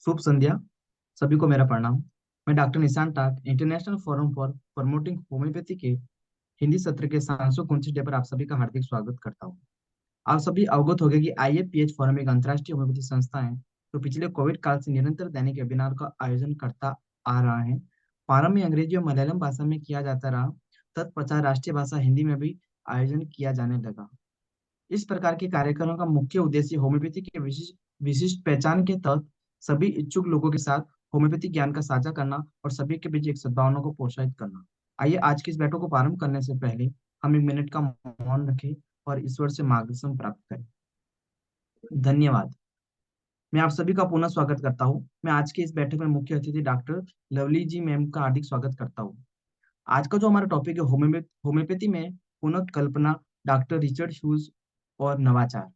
शुभ संध्या। सभी को मेरा प्रणाम। मैं doctor Nishan Tak international forum for promoting homoeopathy के हिंदी सत्र के 729 डे पर आप सभी का हार्दिक स्वागत करता हूँ। आप सभी अवगत हो गए कि IFPH फोरम एक अंतर्राष्ट्रीय होम्योपैथी संस्था है जो पिछले कोविड काल से निरंतर दैनिक वेबिनार का आयोजन करता आ रहा है। प्रारंभ में अंग्रेजी और मलयालम भाषा में किया जाता रहा, तत्पश्चात राष्ट्रीय भाषा हिंदी में भी आयोजन किया जाने लगा। इस प्रकार के कार्यक्रमों का मुख्य उद्देश्य होम्योपैथी के विशिष्ट विशिष्ट पहचान के तहत सभी इच्छुक लोगों के साथ होम्योपैथिक ज्ञान का साझा करना और सभी के बीच एक सद्भावना को प्रोत्साहित करना। आइए आज की इस बैठक को प्रारंभ करने से पहले हम 1 मिनट का मौन रखें और ईश्वर से मार्गदर्शन प्राप्त करें। धन्यवाद। मैं आप सभी का पुनः स्वागत करता हूँ। मैं आज की इस बैठक में मुख्य अतिथि डॉक्टर लवली जी मैम का हार्दिक स्वागत करता हूँ। आज का जो हमारा टॉपिक है होम्योपैथी में पुनः कल्पना, डॉक्टर रिचर्ड ह्यूज और नवाचार।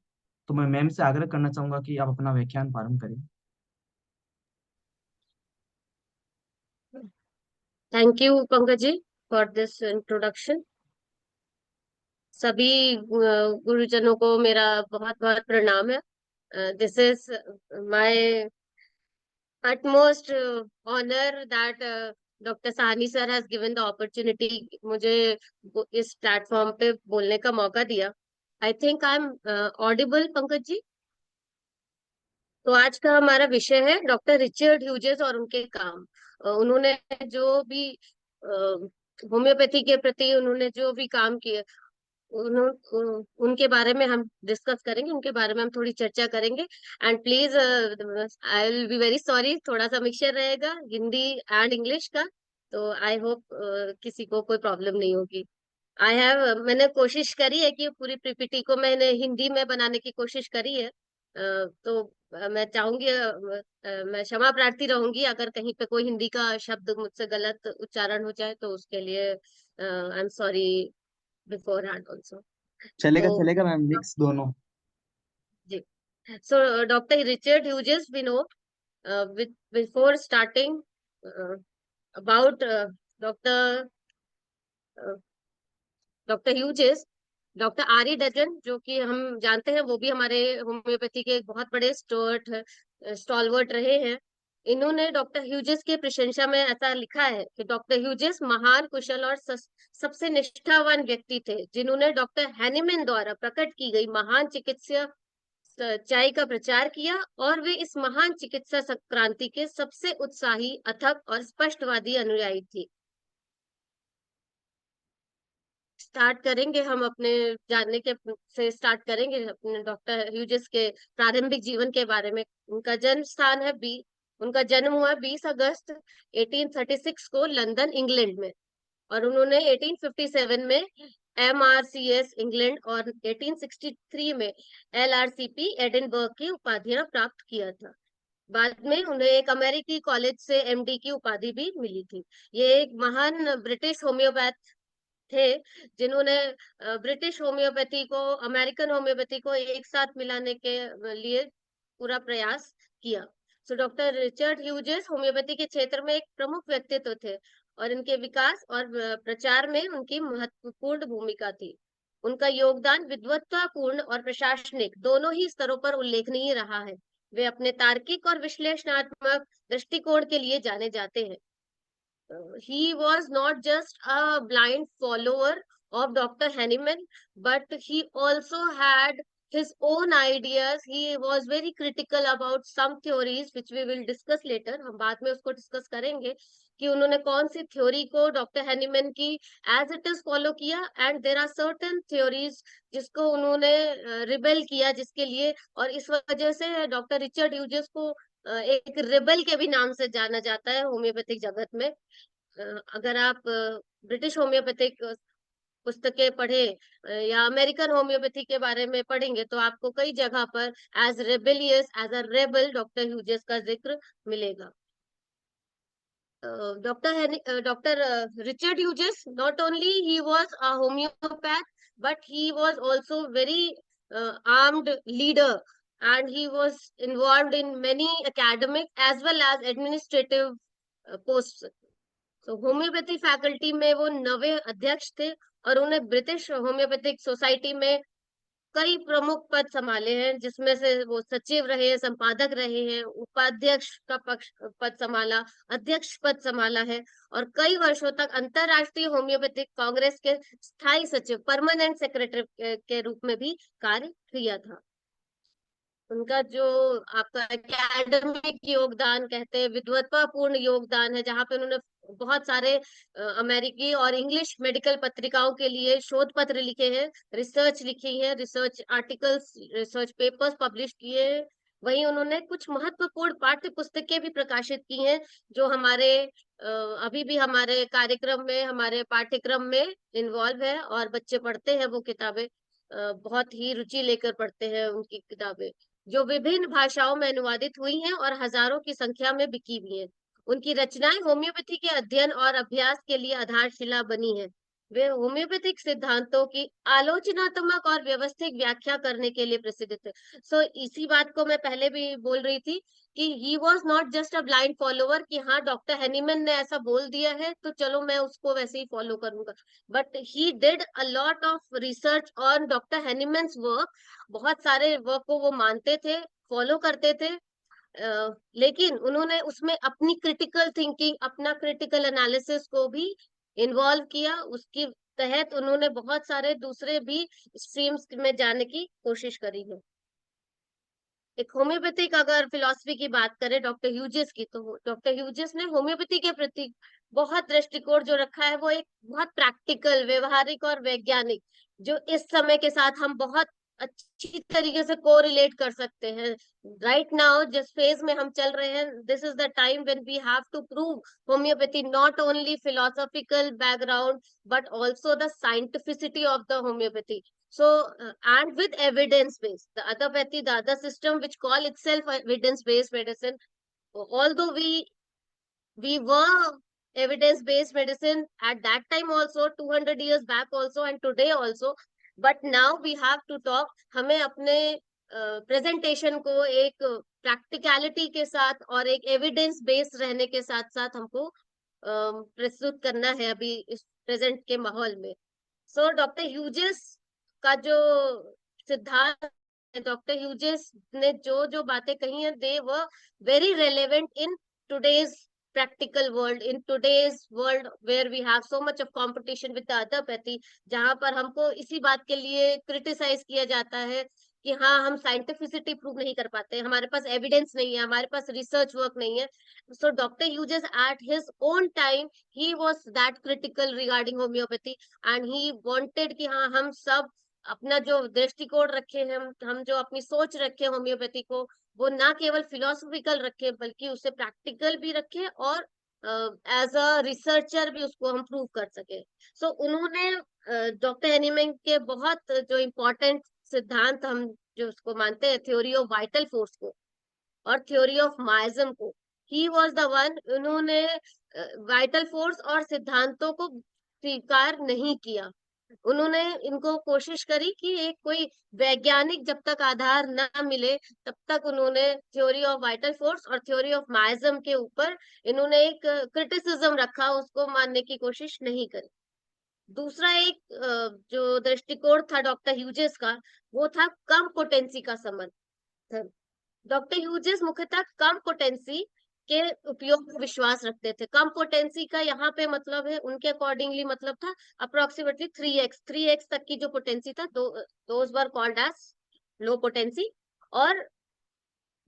तो मैं मैम से आग्रह करना चाहूंगा कि आप अपना व्याख्यान प्रारंभ करें। Thank you Pankaj ji for this introduction. सभी गुरुजनों को मेरा बहुत बहुत प्रणाम है। This is my utmost honor that doctor Sahni sir has given the opportunity मुझे इस प्लेटफॉर्म पे बोलने का मौका दिया। I think I am audible Pankaj ji. तो आज का हमारा विषय है डॉक्टर रिचर्ड ह्यूजेस और उनके काम। उन्होंने जो भी होम्योपैथी के प्रति उन्होंने जो भी काम किए उनके बारे में हम डिस्कस करेंगे, उनके बारे में हम थोड़ी चर्चा करेंगे। And please I will be very sorry, थोड़ा सा मिक्सचर रहेगा हिंदी एंड इंग्लिश का। तो आई होप किसी को कोई प्रॉब्लम नहीं होगी। मैंने कोशिश करी है कि पूरी पीपीटी को मैंने हिंदी में बनाने की कोशिश करी है। तो मैं चाहूंगी मैं क्षमा प्रार्थी रहूंगी अगर कहीं पे कोई हिंदी का शब्द मुझसे गलत उच्चारण हो जाए तो उसके लिए I am sorry beforehand also. चलेगा तो चलेगा मैम, मिक्स दोनों। जी, so doctor Richard Hughes we know before starting about doctor doctor Hughes, doctor R Dudgeon जो कि हम जानते हैं वो भी हमारे होम्योपैथी के एक बहुत बड़े स्टॉलवर्ट रहे हैं। इन्होंने डॉक्टर ह्यूजेस की प्रशंसा में ऐसा लिखा है कि डॉक्टर ह्यूजेस महान, कुशल और सबसे निष्ठावान व्यक्ति थे जिन्होंने डॉक्टर हैनिमैन द्वारा प्रकट की गई महान चिकित्सा सच्चाई का प्रचार किया और वे इस महान चिकित्सा क्रांति के सबसे उत्साही, अथक और स्पष्टवादी अनुयायी थे। स्टार्ट करेंगे हम अपने जानने के से स्टार्ट करेंगे अपने डॉक्टर ह्यूजेस के प्रारंभिक जीवन के बारे में। उनका जन्म हुआ 20 अगस्त 1836 को लंदन इंग्लैंड में, और उन्होंने 1857 में MRCS इंग्लैंड और 1863 में LRCP एडिनबर्ग की उपाधियां प्राप्त किया था। बाद में उन्हें एक अमेरिकी कॉलेज से MD की उपाधि भी मिली थी। ये एक महान ब्रिटिश होम्योपैथ थे जिन्होंने ब्रिटिश होम्योपैथी को अमेरिकन होम्योपैथी को एक साथ मिलाने के लिए पूरा प्रयास किया। सो डॉक्टर रिचर्ड ह्यूजेस होम्योपैथी के क्षेत्र में एक प्रमुख व्यक्तित्व थे और इनके विकास और प्रचार में उनकी महत्वपूर्ण भूमिका थी। उनका योगदान विद्वत्तापूर्ण और प्रशासनिक दोनों ही स्तरों पर उल्लेखनीय रहा है। वे अपने तार्किक और विश्लेषणात्मक दृष्टिकोण के लिए जाने जाते हैं। He was not just a blind follower of Dr. Henneman, but he also had his own ideas. He was very critical about some theories, which we will discuss later. हम बाद में उसको डिस्कस करेंगे कि उन्होंने कौन सी थ्योरी को डॉक्टर हैनीमैन की एज इट इज फॉलो किया, and there are certain theories जिसको उन्होंने रिबेल किया, जिसके लिए, और इस वजह से डॉक्टर रिचर्ड ह्यूजेस को एक रिबेल के भी नाम से जाना जाता है होम्योपैथिक जगत में। अगर आप ब्रिटिश होम्योपैथिक पुस्तकें पढ़े या अमेरिकन होम्योपैथी के बारे में पढ़ेंगे तो आपको कई जगह पर as rebellious, as a rebel doctor Hughes का जिक्र मिलेगा। Doctor Richard Hughes, not only he was a homoeopath, but he was also very armed leader, and he was involved in many academic as well as administrative posts. तो homeopathy faculty में वो 9वें अध्यक्ष थे और उन्हें ब्रिटिश होम्योपैथिक सोसाइटी में कई प्रमुख पद संभाले हैं, जिसमें से वो सचिव रहे हैं, संपादक रहे हैं, उपाध्यक्ष का पद संभाला, अध्यक्ष पद संभाला है, और कई वर्षों तक अंतरराष्ट्रीय होम्योपैथिक कांग्रेस के स्थायी सचिव, परमानेंट सेक्रेटरी के रूप में भी कार्य किया था। उनका जो आपका एकेडमिक योगदान कहते हैं, विद्वत्तापूर्ण योगदान है, जहाँ पे उन्होंने बहुत सारे अमेरिकी और इंग्लिश मेडिकल पत्रिकाओं के लिए शोध पत्र लिखे हैं, रिसर्च लिखी है, research articles, research papers publish किए हैं। वहीं उन्होंने कुछ महत्वपूर्ण पाठ्य पुस्तकें भी प्रकाशित की हैं, जो हमारे अभी भी हमारे कार्यक्रम में, हमारे पाठ्यक्रम में इन्वॉल्व है, और बच्चे पढ़ते हैं वो किताबें, बहुत ही रुचि लेकर पढ़ते हैं उनकी किताबें, जो विभिन्न भाषाओं में अनुवादित हुई हैं और हजारों की संख्या में बिकी भी हैं। उनकी रचनाएं होम्योपैथी के अध्ययन और अभ्यास के लिए आधारशिला बनी है। वे होम्योपैथिक सिद्धांतों की आलोचनात्मक और व्यवस्थित व्याख्या करने के लिए प्रसिद्ध थे। इसी बात को मैं पहले भी बोल रही थी कि he was not just a blind follower, कि हाँ डॉक्टर हैनीमैन ने ऐसा बोल दिया है तो चलो मैं उसको वैसे ही फॉलो करूंगा, but he did a lot of research on doctor Hahnemann's work. बहुत सारे वर्क को वो मानते थे, फॉलो करते थे, लेकिन उन्होंने उसमें अपनी क्रिटिकल थिंकिंग, अपना क्रिटिकल एनालिसिस को भी इन्वॉल्व किया। उसके तहत उन्होंने बहुत सारे दूसरे भी स्ट्रीम्स में जाने की कोशिश करी है। एक होम्योपैथिक अगर फिलॉसफी की बात करें डॉक्टर ह्यूजेस की, तो डॉक्टर ह्यूजेस ने होम्योपैथी के प्रति बहुत दृष्टिकोण जो रखा है, वो एक बहुत प्रैक्टिकल, व्यवहारिक और वैज्ञानिक, जो इस समय के साथ हम बहुत अच्छी तरीके से कोरिलेट कर सकते हैं। राइट नाउ जिस फेज में हम चल रहे हैं, this is the time when we have to prove homoeopathy not only philosophical background but also the scientificity of the homoeopathy. So, and with evidence based, the allopathy, the other system which call itself evidence based medicine, although we were evidence based medicine at that time also, 200 years back also, and today also, but now we have to talk. हमें अपने presentation को एक practicality के साथ और एक evidence based रहने के साथ साथ हमको प्रस्तुत करना है अभी इस प्रेजेंट के माहौल में. सो डॉक्टर ह्यूजेस का जो सिद्धांत है, डॉक्टर ह्यूजेस ने जो जो बातें कही हैं, they were very relevant in today's practical world, in today's world where we have so much of competition with the allopathy, जहां पर हमको इसी बात के लिए क्रिटिसाइज किया जाता है कि हाँ हम साइंटिफिसिटी प्रूव नहीं कर पाते, हमारे पास एविडेंस नहीं है, हमारे पास रिसर्च वर्क नहीं है. So doctor Hughes eight his own time he was that critical regarding homeopathy, and he wanted कि हाँ हम सब अपना जो दृष्टिकोण रखे हैं, हम जो अपनी सोच रखे होम्योपैथी को, वो ना केवल फिलोसॉफिकल रखे बल्कि उसे प्रैक्टिकल भी रखे, और एज अ रिसर्चर भी उसको हम प्रूव कर सके. उन्होंने डॉक्टर एनीमैन के बहुत जो इम्पोर्टेंट सिद्धांत हम जो उसको मानते हैं, थ्योरी ऑफ वाइटल फोर्स को और थ्योरी ऑफ माइज्म को, ही वाज द वन. उन्होंने वाइटल फोर्स और सिद्धांतों को स्वीकार नहीं किया. उन्होंने इनको कोशिश करी कि एक कोई वैज्ञानिक जब तक आधार ना मिले तब तक उन्होंने थ्योरी ऑफ वाइटल फोर्स और थ्योरी ऑफ माइज्म के ऊपर इन्होंने एक क्रिटिसिज्म रखा, उसको मानने की कोशिश नहीं करी. दूसरा एक जो दृष्टिकोण था डॉक्टर ह्यूजेस का, वो था कम पोटेंसी का समर्थन. डॉक्टर ह्यूजेस मुख्यतः कम पोटेंसी के उपयोग में विश्वास रखते थे. कम पोटेंसी का यहाँ पे मतलब है, उनके अकॉर्डिंगली मतलब था अप्रोक्सीमेटली 3x तक की जो पोटेंसी था, those were called as low potency. और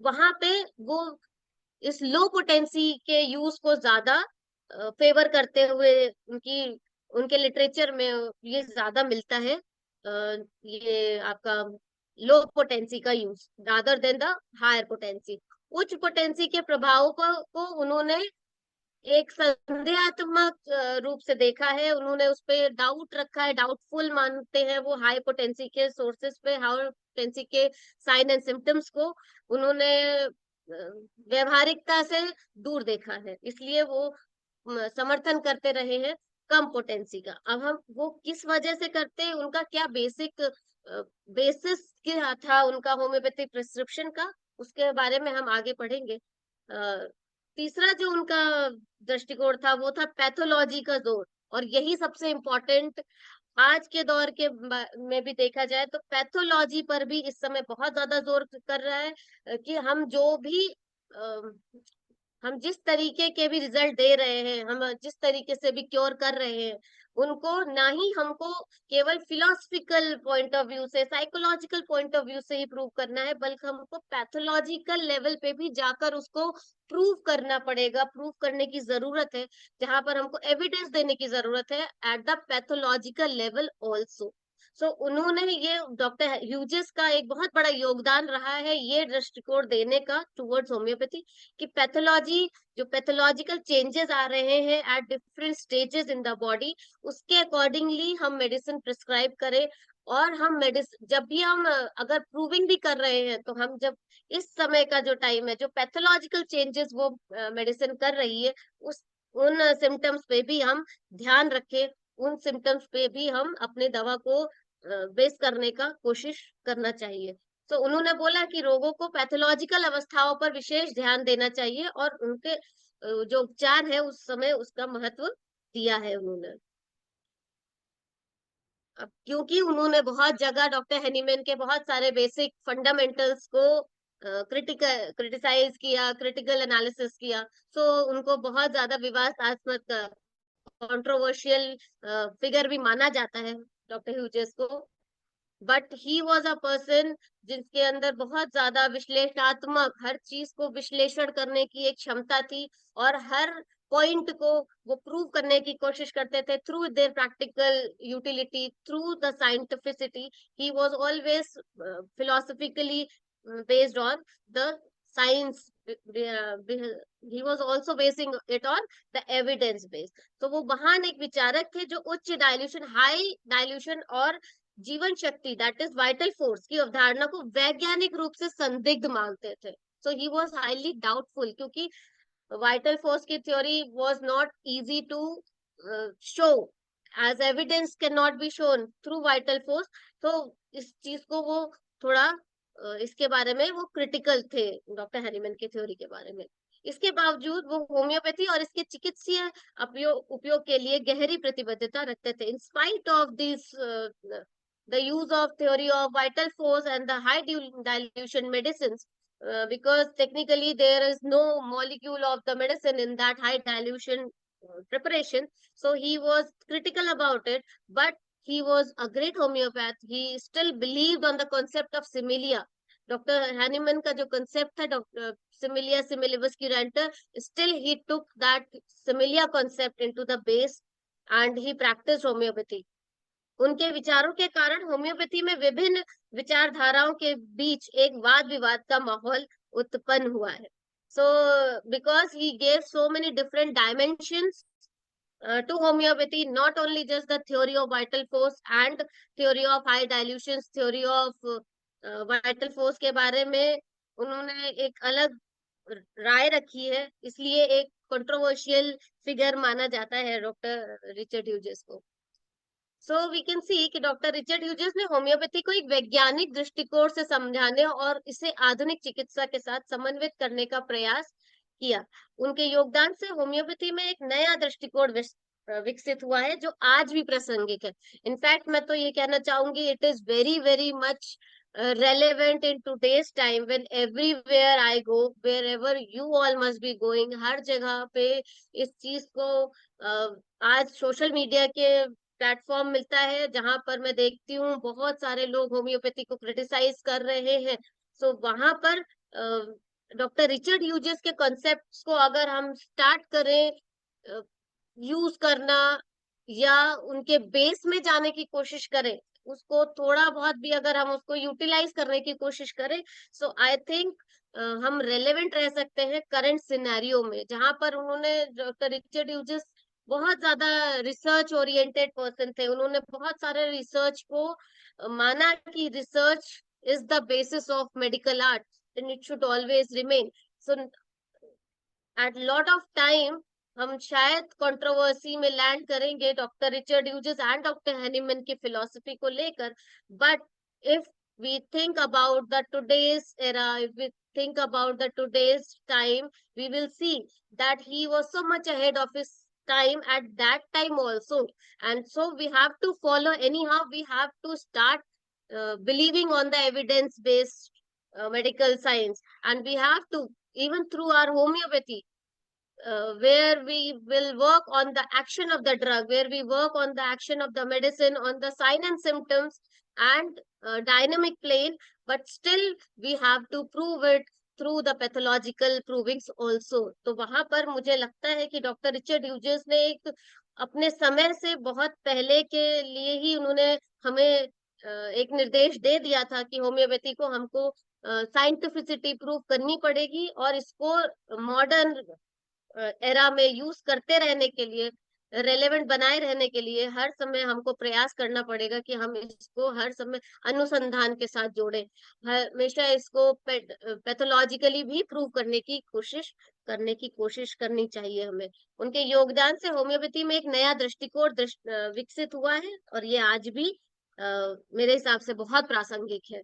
वहां पे वो इस लो पोटेंसी के यूज को ज्यादा फेवर करते हुए, उनके लिटरेचर में ये ज्यादा मिलता है, ये आपका लो पोटेंसी का use rather than the higher potency. उच्च पोटेंसी के प्रभावों को उन्होंने एक संदेहात्मक रूप से देखा है. उन्होंने उस पे डाउट रखा है, डाउटफुल मानते हैं वो हाई पोटेंसी के सोर्सेस पे, हाई पोटेंसी के साइन एंड सिम्टम्स को उन्होंने व्यवहारिकता से दूर देखा है, इसलिए वो समर्थन करते रहे हैं कम पोटेंसी का. अब हम वो किस वजह से करते हैं, उनका क्या बेसिक बेसिस क्या था उनका होम्योपैथिक प्रिस्क्रिप्शन का, उसके बारे में हम आगे पढ़ेंगे. तीसरा जो उनका दृष्टिकोण था वो था पैथोलॉजी का जोर, और यही सबसे इम्पोर्टेंट आज के दौर के में भी देखा जाए तो पैथोलॉजी पर भी इस समय बहुत ज्यादा जोर कर रहा है, कि हम जो भी हम जिस तरीके के भी रिजल्ट दे रहे हैं, हम जिस तरीके से भी क्योर कर रहे हैं, उनको ना ही हमको केवल फिलोसफिकल पॉइंट ऑफ व्यू से, साइकोलॉजिकल पॉइंट ऑफ व्यू से ही प्रूव करना है, बल्कि हमको पैथोलॉजिकल लेवल पे भी जाकर उसको प्रूव करना पड़ेगा, प्रूव करने की जरूरत है, जहां पर हमको एविडेंस देने की जरूरत है at the pathological level also. So उन्होंने ये, डॉक्टर ह्यूजेस का एक बहुत बड़ा योगदान रहा है ये दृष्टिकोण देने का टुवर्ड्स होम्योपैथी, कि पैथोलॉजी, जो पैथोलॉजिकल चेंजेस आ रहे हैं at different stages in the body, उसके अकॉर्डिंगली हम मेडिसिन प्रिस्क्राइब करें। और हम मेडिसिन जब भी हम अगर प्रूविंग भी कर रहे हैं, तो हम जब इस समय का जो टाइम है, जो पैथोलॉजिकल चेंजेस वो मेडिसिन कर रही है, उस उन सिम्टम्स पे भी हम ध्यान रखें, उन सिम्टम्स पे भी हम अपने दवा को बेस करने का कोशिश करना चाहिए। तो उन्होंने बोला कि रोगों को पैथोलॉजिकल अवस्थाओं पर विशेष ध्यान देना चाहिए, और उनके जो उपचार है उस समय उसका महत्व दिया है उन्होंने। अब क्योंकि उन्होंने बहुत जगह, डॉक्टर हेनीमैन के बहुत सारे बेसिक फंडामेंटल्स को क्रिटिसाइज किया, क्रिटिकल एनालिसिस किया, तो उनको बहुत ज्यादा विवादास्पद, कंट्रोवर्शियल फिगर भी माना जाता है डॉक्टर ह्यूजेस को। But he was a person जिसके अंदर बहुत ज्यादा विश्लेषणात्मक, हर चीज को विश्लेषण करने की एक क्षमता थी, और हर पॉइंट को वो प्रूव करने की कोशिश करते थे through their practical utility, through the scientificity. He was always philosophically based on the science, he was also basing it on the evidence base। तो वो महान एक विचारक थे जो उच्च डायल्यूशन, हाई डायल्यूशन और जीवन शक्ति, दैट इज वाइटल फोर्स की अवधारणा को वैज्ञानिक रूप से संदिग्ध मानते थे। So he was highly doubtful, क्योंकि वाइटल फोर्स की theory was not easy to show, as evidence can not be shown through vital force. तो इस चीज को वो थोड़ा इसके बारे में वो क्रिटिकल थे, डॉक्टर हैरीमैन की थ्योरी के बारे में। इसके बावजूद वो होम्योपैथी और इसके चिकित्सीय उपयोग के लिए गहरी प्रतिबद्धता रखते थे। In spite of this the use of theory of vital force and the high dilution medicines, because technically there is no molecule of the medicine in that high dilution preparation. So he was critical about it, but he was a great homeopath. He still believed on the concept of similia. Doctor Hahnemann का जो concept था, doctor similia similibus curentur, still he took that similia concept into the base and he practiced homeopathy। उनके विचारों के कारण homeopathy में विभिन्न विचारधाराओं के बीच एक वाद विवाद का माहौल उत्पन्न हुआ है। So because he gave so many different dimensions to homeopathy, not only just the theory of vital force and theory of high dilutions, theory of vital force के बारे में उन्होंने एक अलग राय रखी है, इसलिए एक कंट्रोवर्शियल फिगर माना जाता है डॉक्टर रिचर्ड ह्यूजेस को। सो वी कैन सी कि डॉक्टर रिचर्ड ह्यूजेस ने होम्योपैथी को एक वैज्ञानिक दृष्टिकोण से समझाने और इसे आधुनिक चिकित्सा के साथ समन्वित करने का प्रयास किया। उनके योगदान से होम्योपैथी में एक नया दृष्टिकोण विकसित हुआ है जो आज भी प्रासंगिक है। इनफैक्ट मैं तो ये कहना चाहूंगी, it is very very much relevant in today's time when everywhere I go, wherever you all must be going, हर जगह पे इस चीज को आज सोशल मीडिया के प्लेटफॉर्म मिलता है, जहां पर मैं देखती हूँ बहुत सारे लोग होम्योपैथी को क्रिटिसाइज कर रहे हैं। सो वहां पर डॉक्टर रिचर्ड ह्यूजेस के कॉन्सेप्ट्स को अगर हम स्टार्ट करें यूज करना, या उनके बेस में जाने की कोशिश करें, उसको थोड़ा बहुत भी अगर हम उसको यूटिलाइज करने की कोशिश करें, सो आई थिंक हम रेलेवेंट रह सकते हैं करंट सिनेरियो में, जहां पर उन्होंने, डॉक्टर रिचर्ड ह्यूजेस बहुत ज्यादा रिसर्च ओरिएंटेड पर्सन थे। उन्होंने बहुत सारे रिसर्च को माना कि research is the basis of medical art and it should always remain. So at lot of time हम शायद कंट्रोवर्सी में लैंड करेंगे doctor Richard Hughes and doctor Hahnemann की फिलॉसफी को लेकर, but if we think about the today's era, if we think about the today's time, we will see that he was so much ahead of his time at that time also. And so we have to follow, anyhow we have to start believing on the evidence based medical science. And we have to, even through our homeopathy, where we will work on the action of the drug, where we work on the action of the medicine, on the sign and symptoms and dynamic plane, but still we have to prove it through the pathological provings also. तो वहां पर मुझे लगता है कि doctor Richard Hughes ने एक अपने समय से बहुत पहले के लिए ही उन्होंने हमें एक निर्देश दे दिया था कि होम्योपैथी को हमको साइंटिफिसिटी प्रूव करनी पड़ेगी, और इसको मॉडर्न एरा में यूज करते रहने के लिए, रेलेवेंट बनाए रहने के लिए हर समय हमको प्रयास करना पड़ेगा कि हम इसको हर समय अनुसंधान के साथ जोड़ें, हमेशा इसको पैथोलॉजिकली भी प्रूव करने की कोशिश करनी चाहिए हमें। उनके योगदान से होम्योपैथी में एक नया दृष्टिकोण विकसित हुआ है, और ये आज भी मेरे हिसाब से बहुत प्रासंगिक है।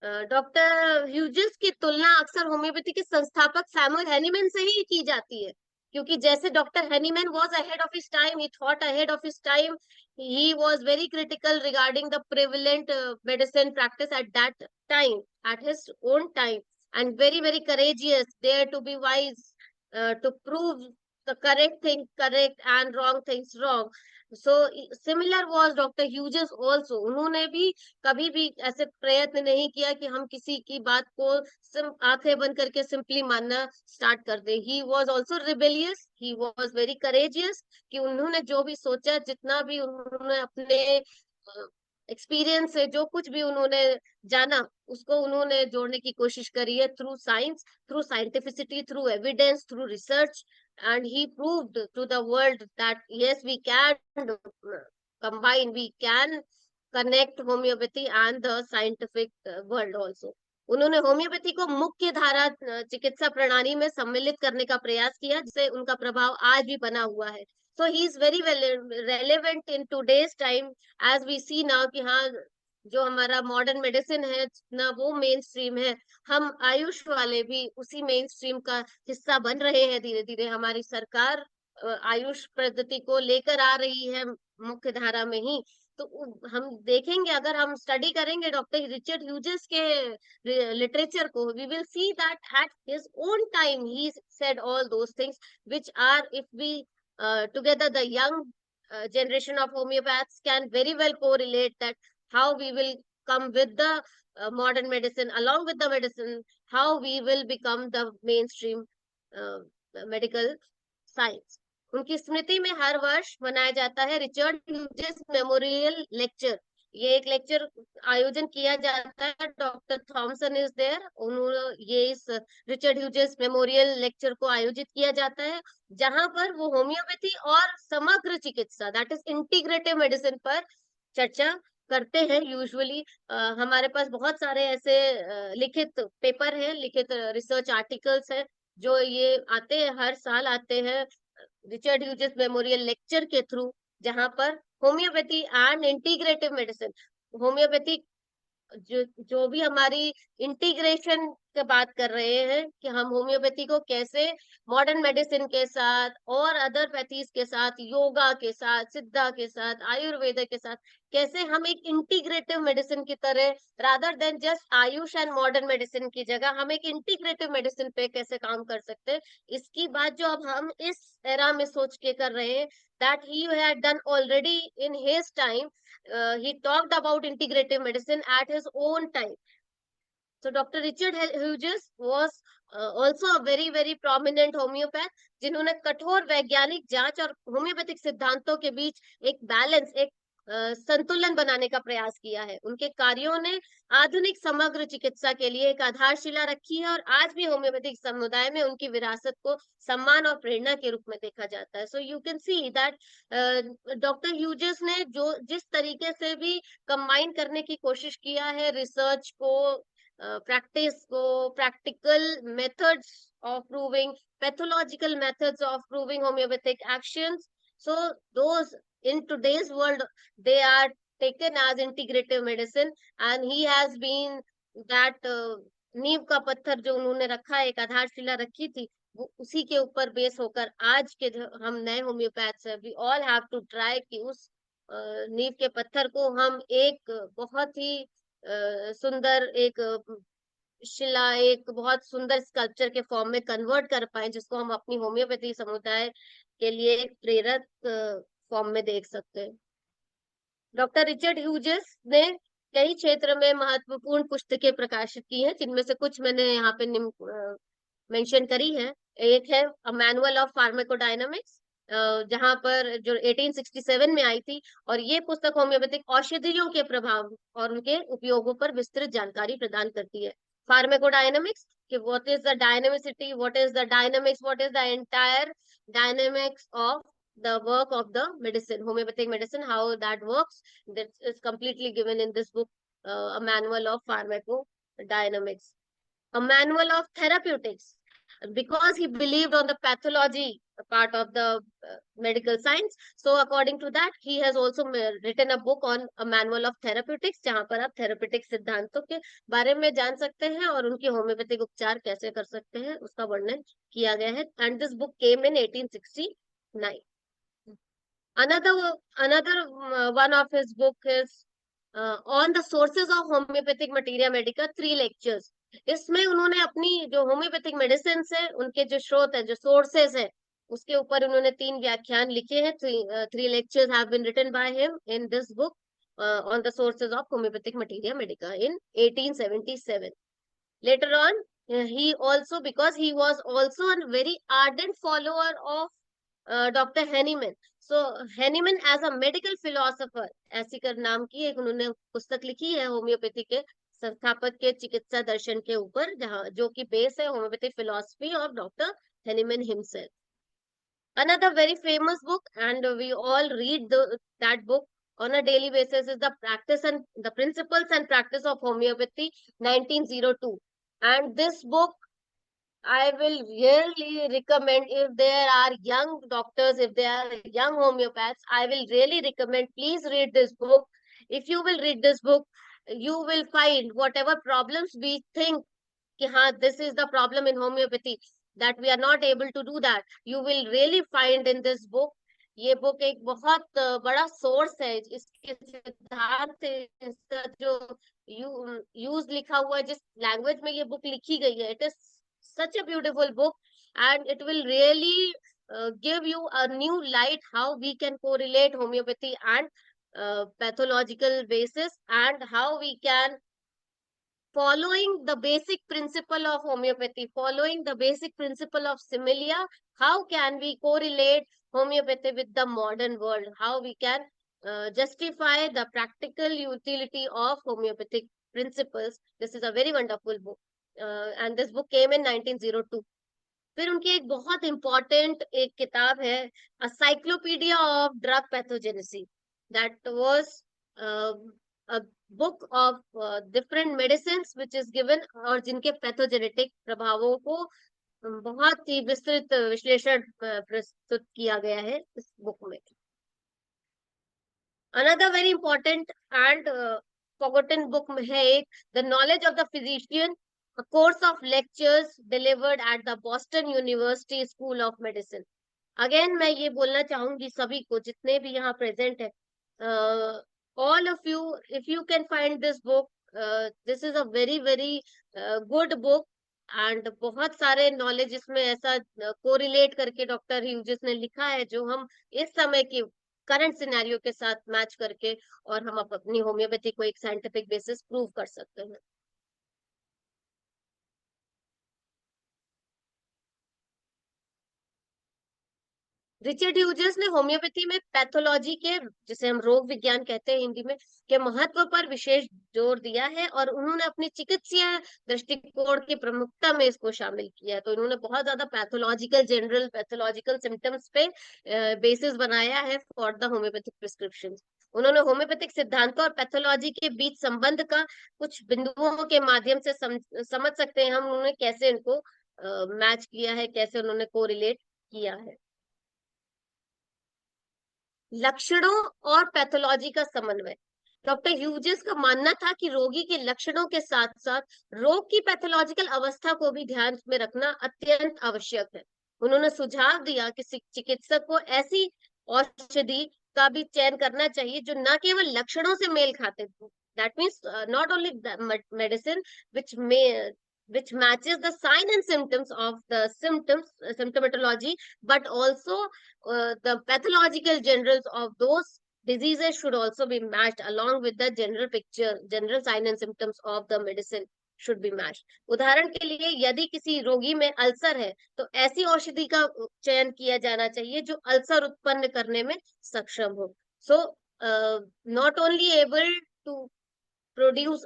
डॉक्टर ह्यूजेस की तुलना अक्सर होम्योपैथी के संस्थापक सैमुअल हैनीमैन से ही की जाती है, क्योंकि जैसे doctor Hahnemann was ahead of his time, he thought ahead of his time, he was very critical regarding the prevalent medicine practice at that time, at his own time, and very very courageous, dare to be wise, to prove the correct thing correct and wrong things wrong. So similar was Dr. Hughes also. उन्होंने भी कभी भी ऐसे प्रयत्न नहीं किया कि हम किसी की बात को आंखें बंद करके सिंपली मानना स्टार्ट कर दे। He was also rebellious, he was very courageous, कि उन्होंने जो भी सोचा, जितना भी उन्होंने अपने एक्सपीरियंस से जो कुछ भी उन्होंने जाना, उसको उन्होंने जोड़ने की कोशिश करी है through science, through scientificity, through evidence, through research, and he proved to the world that yes, we can combine, we can connect homeopathy and the scientific world also. उन्होंने होम्योपैथी को मुख्य धारा चिकित्सा प्रणाली में सम्मिलित करने का प्रयास किया, जिससे उनका प्रभाव आज भी बना हुआ है। So he is very well relevant in today's time, as we see now कि हाँ, जो हमारा मॉडर्न मेडिसिन है ना, वो मेन स्ट्रीम है, हम आयुष वाले भी उसी मेन स्ट्रीम का हिस्सा बन रहे हैं। धीरे धीरे हमारी सरकार आयुष पद्धति को लेकर आ रही है मुख्य धारा में ही। तो हम देखेंगे, अगर हम स्टडी करेंगे डॉक्टर रिचर्ड ह्यूजेस के लिटरेचर को, we will see that at his own time he said all those things which are, if we together the young generation of homeopaths can very well correlate that how we will come with the modern medicine, along with the medicine, how we will become the mainstream medical science. उनकी स्मृति में हर वर्ष मनाया जाता है Richard Hughes memorial lecture. ये एक lecture आयोजन किया जाता है, डॉक्टर थॉमसन इज देयर, उन्होंने ये इस रिचर्ड ह्यूजेस मेमोरियल लेक्चर को आयोजित किया जाता है, जहां पर वो होम्योपैथी और समग्र चिकित्सा, दैट इज इंटीग्रेटिव मेडिसिन पर चर्चा करते हैं। यूजुअली हमारे पास बहुत सारे ऐसे लिखित पेपर हैं, लिखित रिसर्च आर्टिकल्स हैं, जो ये आते हैं, हर साल आते हैं रिचर्ड ह्यूजेस मेमोरियल लेक्चर के थ्रू, जहां पर homeopathy and integrative medicine, homeopathy जो भी हमारी इंटीग्रेशन की बात कर रहे हैं कि हम होम्योपैथी को कैसे मॉडर्न मेडिसिन के साथ और अदर पैथीज के साथ, योगा के साथ, सिद्धा के साथ, आयुर्वेद के साथ, कैसे हम एक इंटीग्रेटिव मेडिसिन की तरह, rather than just Ayush and modern medicine की जगह हम एक इंटीग्रेटिव मेडिसिन पे कैसे काम कर सकते हैं, इसकी बात जो अब हम इस एरा में सोच के कर रहे हैं, that he had done already in his time. He talked about integrative medicine at his own time. So Dr. Richard Hughes was also a very very prominent homeopath, जिन्होंने कठोर वैज्ञानिक जांच और होम्योपैथिक सिद्धांतों के बीच एक बैलेंस, एक संतुलन बनाने का प्रयास किया है। उनके कार्यों ने आधुनिक समग्र चिकित्सा के लिए एक आधारशिला रखी है, और आज भी होम्योपैथिक समुदाय में उनकी विरासत को सम्मान और प्रेरणा के रूप में देखा जाता है। So you can see that doctor Hughes ने जो जिस तरीके से भी कंबाइन करने की कोशिश किया है, रिसर्च को, प्रैक्टिस को, practical methods of proving, pathological methods of proving homeopathic actions, so those in today's world, they are taken as integrative medicine, and he has been that नींव का पत्थर जो उन्होंने रखा, एक आधारशिला रखी थी, वो उसी के ऊपर बेस होकर आज के जो हम नए होम्योपैथ्स हैं, we all have to try कि उस नींव के पत्थर को हम एक बहुत ही सुंदर एक शिला, एक बहुत सुंदर स्कल्पचर के फॉर्म में कन्वर्ट कर पाए, जिसको हम अपनी होम्योपैथी समुदाय के लिए एक प्रेरक फॉर्म में देख सकते हैं। डॉक्टर रिचर्ड ह्यूजेस ने कई क्षेत्र में महत्वपूर्ण पुस्तकें प्रकाशित की हैं, जिनमें से कुछ मैंने यहाँ पे मेंशन करी है। एक है अ मैनुअल ऑफ फार्माकोडायनामिक्स, जहां पर जो 1867 में आई थी, और ये पुस्तक होम्योपैथिक औषधियों के प्रभाव और उनके उपयोगों पर विस्तृत जानकारी प्रदान करती है। फार्माकोडायनामिक्स कि what is the dynamicity, what is the dynamics, what is the entire dynamics of the work of the medicine, homeopathic medicine, how that works. That is completely given in this book, a manual of pharmacodynamics. A manual of therapeutics, because he believed on the pathology part of the medical science. So according to that, he has also written a book on a manual of therapeutics, जहाँ पर आप therapeutic सिद्धांतों के बारे में जान सकते हैं और उनकी होम्योपैथिक उपचार कैसे कर सकते हैं, उसका वर्णन किया गया है। And this book came in 1869. Another one of his book is on the sources of homeopathic materia medica, 3 lectures. इसमें उन्होंने अपनी जो होम्योपैथिक मेडिसिन है, उनके जो स्रोत है, जो सोर्सेस है, उसके ऊपर उन्होंने 3 व्याख्यान लिखे हैं। Three lectures have been written by him in this book on the sources of homeopathic materia medica in 1877. Later on, he also, because he was also a very ardent follower of doctor Hahnemann, so Hahnemann as a medical philosopher, ऐसी कर नाम की एक उन्होंने पुस्तक लिखी है homeopathy के संस्थापक के चिकित्सा दर्शन के ऊपर, जहाँ जो कि बेस है homeopathic philosophy of doctor Hahnemann himself. Another very famous book, and we all read that book on a daily basis, is the practice and the principles and practice of homeopathy, 1902. And this book I will really recommend, if there are young doctors, if there are young homeopaths, I will really recommend, please read this book. If you will read this book, you will find whatever problems we think कि हाँ, this is the problem in homeopathy, that we are not able to do that, you will really find in this book. ये book एक बहुत बड़ा source है, इसके सिद्धांत, इसका जो यूज लिखा हुआ है, जिस लैंग्वेज में ये बुक लिखी गई है, it is such a beautiful book, and it will really give you a new light how we can correlate homeopathy and pathological basis, and how we can, following the basic principle of homeopathy, following the basic principle of similia, how can we correlate homeopathy with the modern world, how we can justify the practical utility of homeopathic principles. This is a very wonderful book, and this book came in 1902. फिर उनकी एक बहुत important एक किताब है, a cyclopaedia of drug pathogenesy, that was a book of different medicine which is given, और जिनके pathogenetic प्रभावों को बहुत ही विस्तृत विश्लेषण प्रस्तुत किया गया है इस बुक में. Another very important and forgotten book में है एक, the knowledge of the physician, a course of lectures delivered at the Boston University School of Medicine. Again मैं ये बोलना चाहूंगी सभी को, जितने भी यहाँ प्रेजेंट है, all of you, if you can find this book, this is a very very good book, and बहुत सारे नॉलेज इसमें ऐसा कोरिलेट करके डॉक्टर ह्यूजेस ने लिखा है, जो हम इस समय की करंट सिनेरियो के साथ मैच करके, और हम अपनी होम्योपैथी को एक साइंटिफिक बेसिस प्रूव कर सकते हैं. रिचर्ड ह्यूजेस ने होम्योपैथी में पैथोलॉजी के, जिसे हम रोग विज्ञान कहते हैं हिंदी में, के महत्व पर विशेष जोर दिया है, और उन्होंने अपनी चिकित्सीय दृष्टिकोण की प्रमुखता में इसको शामिल किया है. तो इन्होंने बहुत ज्यादा पैथोलॉजिकल, जनरल पैथोलॉजिकल सिम्टम्स पे बेसिस बनाया है फॉर द होम्योपैथिक प्रिस्क्रिप्शन. उन्होंने होम्योपैथिक सिद्धांतों और पैथोलॉजी के बीच संबंध का कुछ बिंदुओं के माध्यम से समझ सकते हैं हम, उन्होंने कैसे इनको मैच किया है, कैसे उन्होंने कोरिलेट किया है. लक्षणों और पैथोलॉजी का समन्वय, डॉक्टर ह्यूजेस का मानना था कि रोगी के लक्षणों के साथ साथ रोग की पैथोलॉजिकल अवस्था को भी ध्यान में रखना अत्यंत आवश्यक है। उन्होंने सुझाव दिया कि चिकित्सक को ऐसी औषधि का भी चयन करना चाहिए जो न केवल लक्षणों से मेल खाते हो, that means not only medicine which may which matches the sign and symptoms of the symptomatology, but also the pathological generals of those diseases should also be matched along with the general picture, general sign and symptoms of the medicine should be matched. उदाहरण के लिए यदि किसी रोगी में ulcer है तो ऐसी औषधि का चयन किया जाना चाहिए जो अल्सर उत्पन्न करने में सक्षम हो। So not only able to produce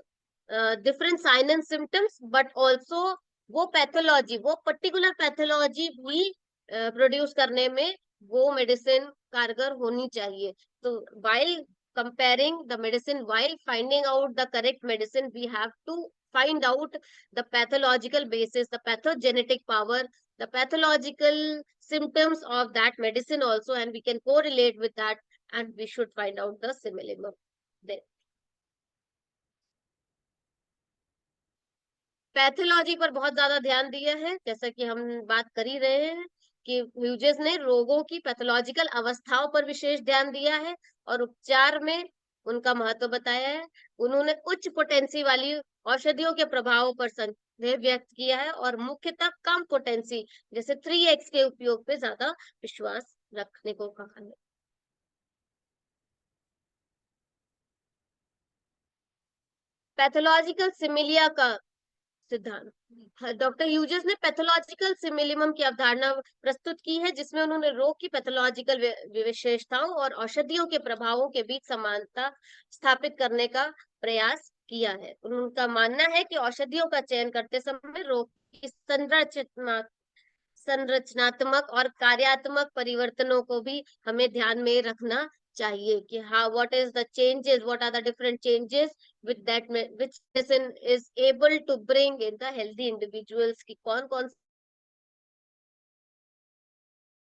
different sign and symptoms, but also वो पैथोलॉजी, वो पर्टिकुलर पैथोलॉजी भी प्रोड्यूस करने में वो मेडिसिन कारगर होनी चाहिए। तो while comparing the medicine, while finding out the correct medicine, we have to find out the pathological basis, the pathogenetic power, the pathological symptoms of that medicine also, and we can correlate with that, and we should find out the similar there. Pathology पर बहुत ज्यादा ध्यान दिया है, जैसा कि हम बात कर ही रहे हैं कि ह्यूजेस ने रोगों की पैथोलॉजिकल अवस्थाओं पर विशेष ध्यान दिया है और उपचार में उनका महत्व बताया है। उन्होंने उच्च पोटेंसी वाली औषधियों के प्रभावों पर संदेह व्यक्त किया है और मुख्यतः कम पोटेंसी जैसे 3x के उपयोग पे ज्यादा विश्वास रखने को कहा है। पैथोलॉजिकल सिमिलिया का सिद्धांत। डॉक्टर ह्यूजेस ने पैथोलॉजिकल सिमिलियम की अवधारणा प्रस्तुत की है जिसमें उन्होंने रोग की पैथोलॉजिकल विशेषताओं और औषधियों के प्रभावों के बीच समानता स्थापित करने का प्रयास किया है। उनका मानना है कि औषधियों का चयन करते समय रोग की संरचनात्मक और कार्यात्मक परिवर्तनों को भी हमें ध्यान में रखना चाहिए कि हाँ, what is the changes, what are the different changes with that which medicine is able to bring in the healthy individuals, कि कौन कौन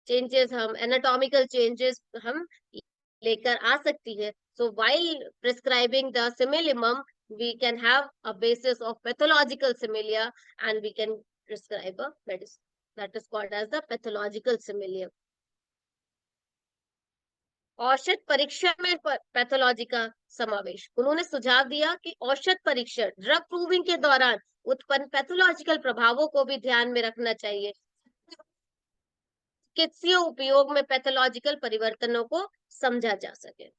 चेंजेस हम एनाटॉमिकल चेंजेस हम लेकर आ सकती है। So while prescribing the similimum, we can have a basis of pathological similia and we can prescribe a medicine that is called as the pathological similia. औषध परीक्षण में पैथोलॉजी का समावेश। उन्होंने सुझाव दिया कि औषध परीक्षण ड्रग प्रूविंग के दौरान उत्पन्न पैथोलॉजिकल प्रभावों को भी ध्यान में रखना चाहिए, चिकित्सीय उपयोग में पैथोलॉजिकल परिवर्तनों को समझा जा सके।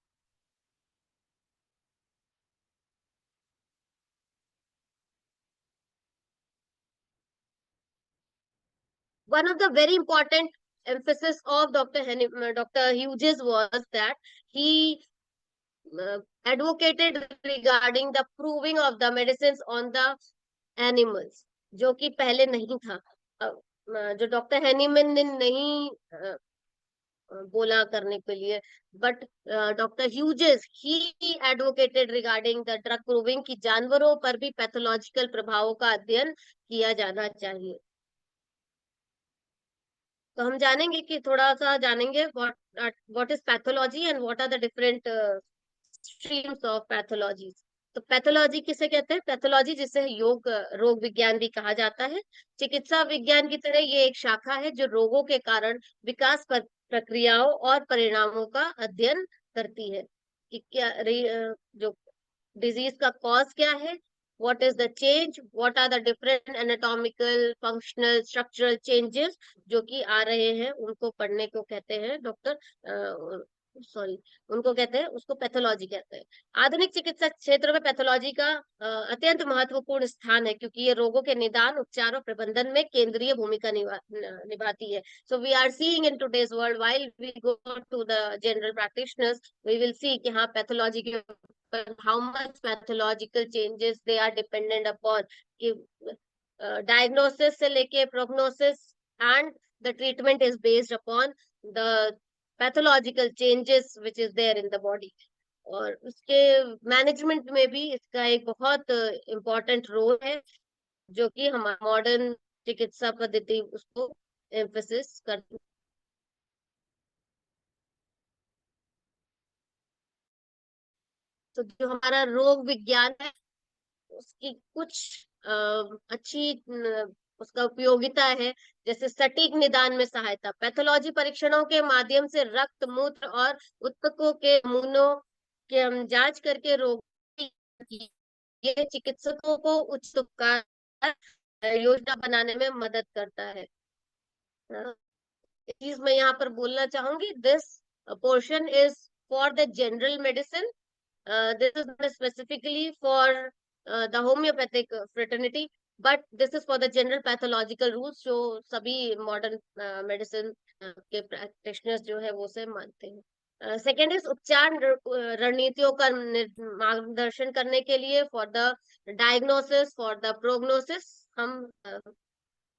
One of the very important emphasis of Dr. Hughes was that he advocated regarding the proving of the medicines on the animals, जो कि पहले नहीं था। जो डॉक्टर हैनीमैन ने नहीं बोला करने के लिए, but doctor Hughes he advocated regarding the drug proving की जानवरों पर भी पैथोलॉजिकल प्रभावों का अध्ययन किया जाना चाहिए। तो हम जानेंगे कि थोड़ा सा जानेंगे what is pathology and what are the different streams of pathology. तो पैथोलॉजी किसे कहते हैं? पैथोलॉजी जिसे रोग विज्ञान भी कहा जाता है, चिकित्सा विज्ञान की तरह ये एक शाखा है जो रोगों के कारण, विकास प्रक्रियाओं और परिणामों का अध्ययन करती है कि क्या जो डिजीज का कॉज क्या है, what is the change, what are the different anatomical functional structural changes जो कि आ रहे हैं, उनको पढ़ने को कहते हैं उनको कहते हैं, उसको पैथोलॉजी कहते हैं। आधुनिक चिकित्सा क्षेत्र में पैथोलॉजी का अत्यंत महत्वपूर्ण स्थान है क्योंकि ये रोगों के निदान, उपचार और प्रबंधन में केंद्रीय भूमिका निभाती है। So we are seeing in today's world, while we go to the general practitioners, we will see कि हाँ, पैथोलॉजी के how much pathological changes they are dependent upon, कि diagnosis से लेके prognosis and the treatment is based upon the pathological changes which is there in the body। और उसके management में भी इसका एक बहुत इम्पोर्टेंट रोल है जो कि हमारा मॉडर्न चिकित्सा पद्धति उसको एम्फेसिस करती है। तो जो हमारा रोग विज्ञान है उसकी कुछ अच्छी उसका उपयोगिता है, जैसे सटीक निदान में सहायता, पैथोलॉजी परीक्षणों के माध्यम से रक्त, मूत्र और ऊतकों के नमूनों के हम जांच करके रोग की ये चिकित्सकों को उचित उपचार योजना बनाने में मदद करता है। चीज मैं यहाँ पर बोलना चाहूंगी, this portion is for the general medicine, this is not specifically for the homeopathic fraternity, but this is for the general pathological rules जो सभी modern medicine के practitioners जो है वो से मानते हैं। सेकेंड इज उपचार रणनीतियों का मार्गदर्शन करने के लिए, for the diagnosis, for the prognosis हम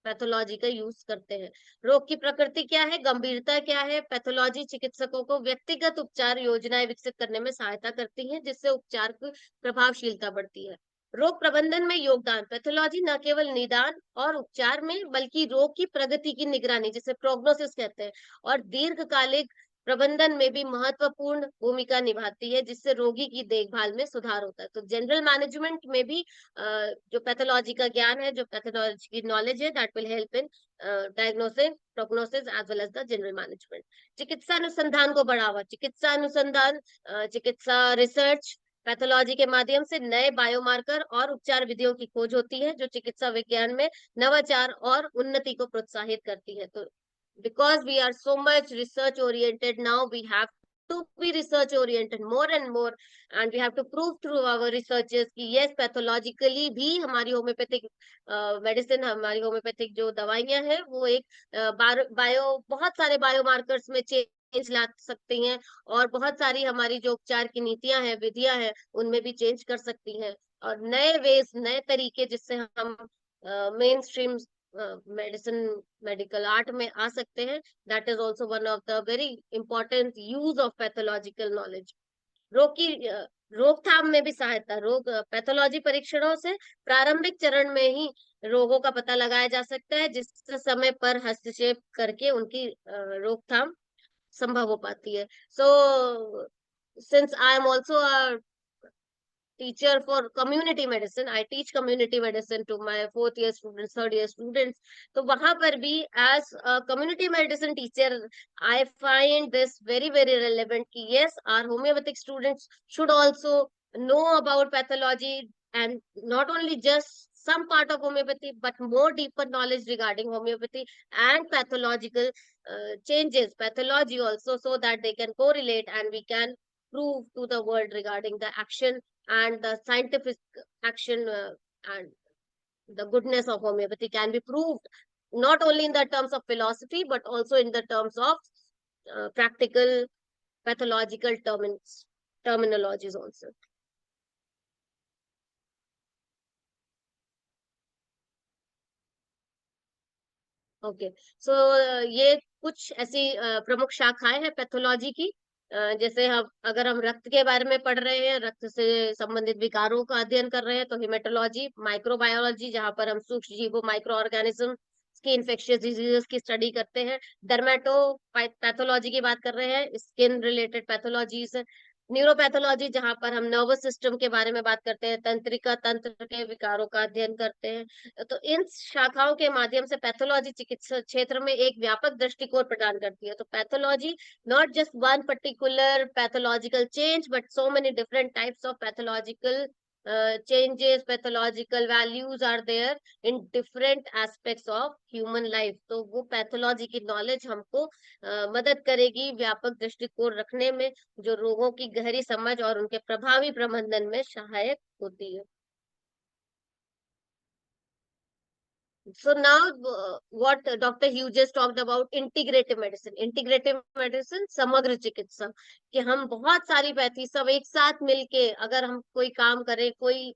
पैथोलॉजी का यूज करते हैं। रोग की प्रकृति क्या है, गंभीरता क्या है, पैथोलॉजी चिकित्सकों को व्यक्तिगत उपचार योजनाएं विकसित करने में सहायता करती है, जिससे उपचार की प्रभावशीलता बढ़ती है। रोग प्रबंधन में योगदान, पैथोलॉजी न केवल निदान और उपचार में बल्कि रोग की प्रगति की निगरानी, जिसे प्रोग्नोसिस कहते हैं, और दीर्घकालिक प्रबंधन में भी महत्वपूर्ण भूमिका निभाती है, जिससे रोगी की देखभाल में सुधार होता है। तो जनरल मैनेजमेंट में भी जो पैथोलॉजी का ज्ञान है, जो पैथोलॉजी की नॉलेज है, that will help in diagnosis, prognosis as well as the general management. चिकित्सा अनुसंधान को बढ़ावा, चिकित्सा अनुसंधान, चिकित्सा रिसर्च, पैथोलॉजी के माध्यम से नए बायोमार्कर और उपचार विधियों की खोज होती है, जो चिकित्सा विज्ञान में नवाचार और उन्नति को प्रोत्साहित करती है। तो because we are so much research oriented now, we have to be research oriented more and more, and we have to prove through our researches कि yes, पैथोलॉजिकली भी हमारी होम्योपैथिक मेडिसिन, हमारी होम्योपैथिक जो दवाइयां हैं वो एक बायो बहुत सारे बायोमार्कर्स में चेंज ला सकती हैं, और बहुत सारी हमारी जो उपचार की नीतियां हैं, विधियां हैं, उनमें भी चेंज कर सकती हैं, और नए वेज, नए तरीके जिससे हम main stream medicine, medical art में आ सकते हैं। That is also one of the very important use of pathological knowledge. रोग की रोकथाम में भी सहायता, रोग पैथोलॉजी परीक्षणों से प्रारंभिक चरण में ही रोगों का पता लगाया जा सकता है, जिससे समय पर हस्तक्षेप करके उनकी रोकथाम संभव हो पाती है। So since I am also a teacher for community medicine, I teach community medicine to my fourth year students, third year students, तो वहां पर भी as a community medicine teacher I find this very very relevant कि yes, our homeopathic students should also know about pathology, and not only just some part of homeopathy but more deeper knowledge regarding homeopathy and pathological changes, pathology also, so that they can correlate and we can prove to the world regarding the action and the scientific action, and the goodness of homeopathy can be proved not only in the terms of philosophy but also in the terms of practical pathological terminologies also. Okay, so ये कुछ ऐसी प्रमुख शाखाएं हैं pathology की। जैसे हम अगर हम रक्त के बारे में पढ़ रहे हैं, रक्त से संबंधित विकारों का अध्ययन कर रहे हैं, तो हेमेटोलॉजी, माइक्रोबायोलॉजी जहां पर हम सूक्ष्म जीवों, माइक्रो ऑर्गेनिज्म की इन्फेक्शियस डिजीजेस की स्टडी करते हैं, डर्मेटो पैथोलॉजी की बात कर रहे हैं, स्किन रिलेटेड पैथोलॉजीज, न्यूरोपैथोलॉजी जहां पर हम नर्वस सिस्टम के बारे में बात करते हैं, तंत्रिका तंत्र के विकारों का अध्ययन करते हैं। तो इन शाखाओं के माध्यम से पैथोलॉजी चिकित्सा क्षेत्र में एक व्यापक दृष्टिकोण प्रदान करती है। तो pathology not just one particular pathological change but so many different types of pathological changes, pathological values are there in different aspects of human life। तो वो पैथोलॉजी की नॉलेज हमको मदद करेगी व्यापक दृष्टिकोण रखने में, जो रोगों की गहरी समझ और उनके प्रभावी प्रबंधन में सहायक होती है। So now what Dr. Hughes just talked about integrative medicine, integrative medicine समग्र चिकित्सा, कि हम बहुत सारी पैथी सब एक साथ मिलके अगर हम कोई काम करें, कोई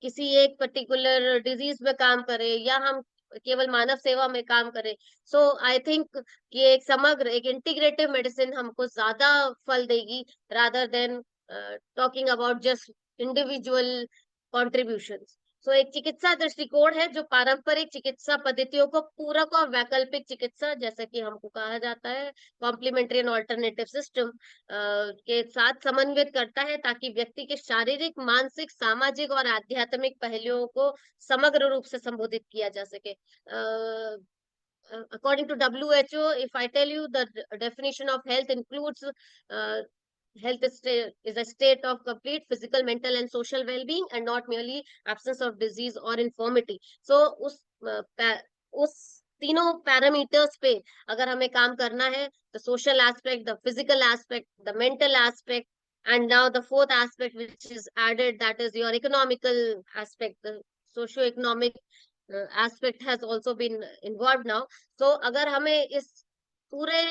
किसी एक पर्टिकुलर डिजीज में काम करे, या हम केवल मानव सेवा में काम करें, सो आई थिंक कि एक समग्र, एक इंटीग्रेटिव मेडिसिन हमको ज्यादा फल देगी, rather than talking about just individual contributions। सो एक चिकित्सा दृष्टिकोण है जो पारंपरिक चिकित्सा पद्धतियों को पूरक और वैकल्पिक चिकित्सा, जैसा कि हमको कहा जाता है, कॉम्प्लीमेंट्री एंड ऑल्टरनेटिव सिस्टम के साथ समन्वित करता है, ताकि व्यक्ति के शारीरिक, मानसिक, सामाजिक और आध्यात्मिक पहलुओं को समग्र रूप से संबोधित किया जा सके। According to WHO, if I tell you the definition of health includes health is a state of complete physical, mental and social well-being and not merely absence of disease or infirmity. So उस तीनों parameters पे अगर हमें काम करना है, the social aspect, the physical aspect, the mental aspect, and now the fourth aspect which is added, that is your economical aspect, the socio-economic aspect has also been involved now. So अगर हमें इस पूरे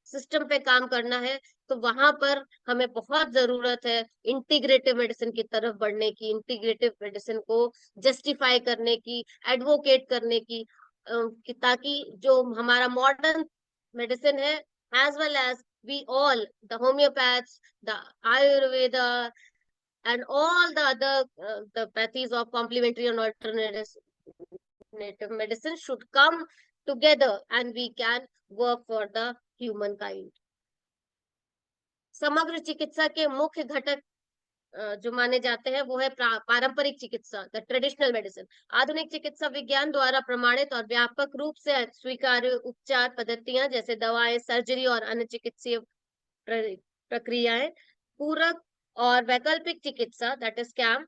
system पे काम करना है, तो वहां पर हमें बहुत जरूरत है इंटीग्रेटिव मेडिसिन की तरफ बढ़ने की, इंटीग्रेटिव मेडिसिन को जस्टिफाई करने की, एडवोकेट करने की, ताकि जो हमारा मॉडर्न मेडिसिन है, as well as we all the homoeopaths, the Ayurveda and all the other the pathies of complementary and alternative medicine should come together and we can work for the humankind. समग्र चिकित्सा के मुख्य घटक जो माने जाते हैं वो है पारंपरिक चिकित्सा, द ट्रेडिशनल मेडिसिन। आधुनिक चिकित्सा विज्ञान द्वारा प्रमाणित और व्यापक रूप से स्वीकार्य उपचार पद्धतियां जैसे दवाएं, सर्जरी और अन्य चिकित्सीय प्रक्रियाएं। पूरक और वैकल्पिक चिकित्सा, दैट इज कैम,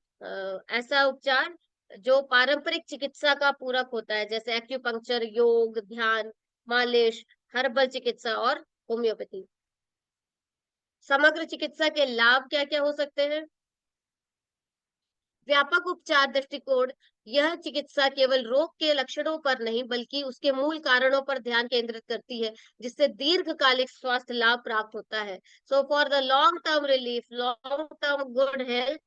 ऐसा उपचार जो पारंपरिक चिकित्सा का पूरक होता है, जैसे एक्यूपंक्चर, योग, ध्यान, मालिश, हर्बल चिकित्सा और होम्योपैथी। समग्र चिकित्सा के लाभ क्या क्या हो सकते हैं? व्यापक उपचार दृष्टिकोण, यह चिकित्सा केवल रोग के लक्षणों पर नहीं बल्कि उसके मूल कारणों पर ध्यान केंद्रित करती है, जिससे दीर्घकालिक स्वास्थ्य लाभ प्राप्त होता है। So for the long term relief, long term good health,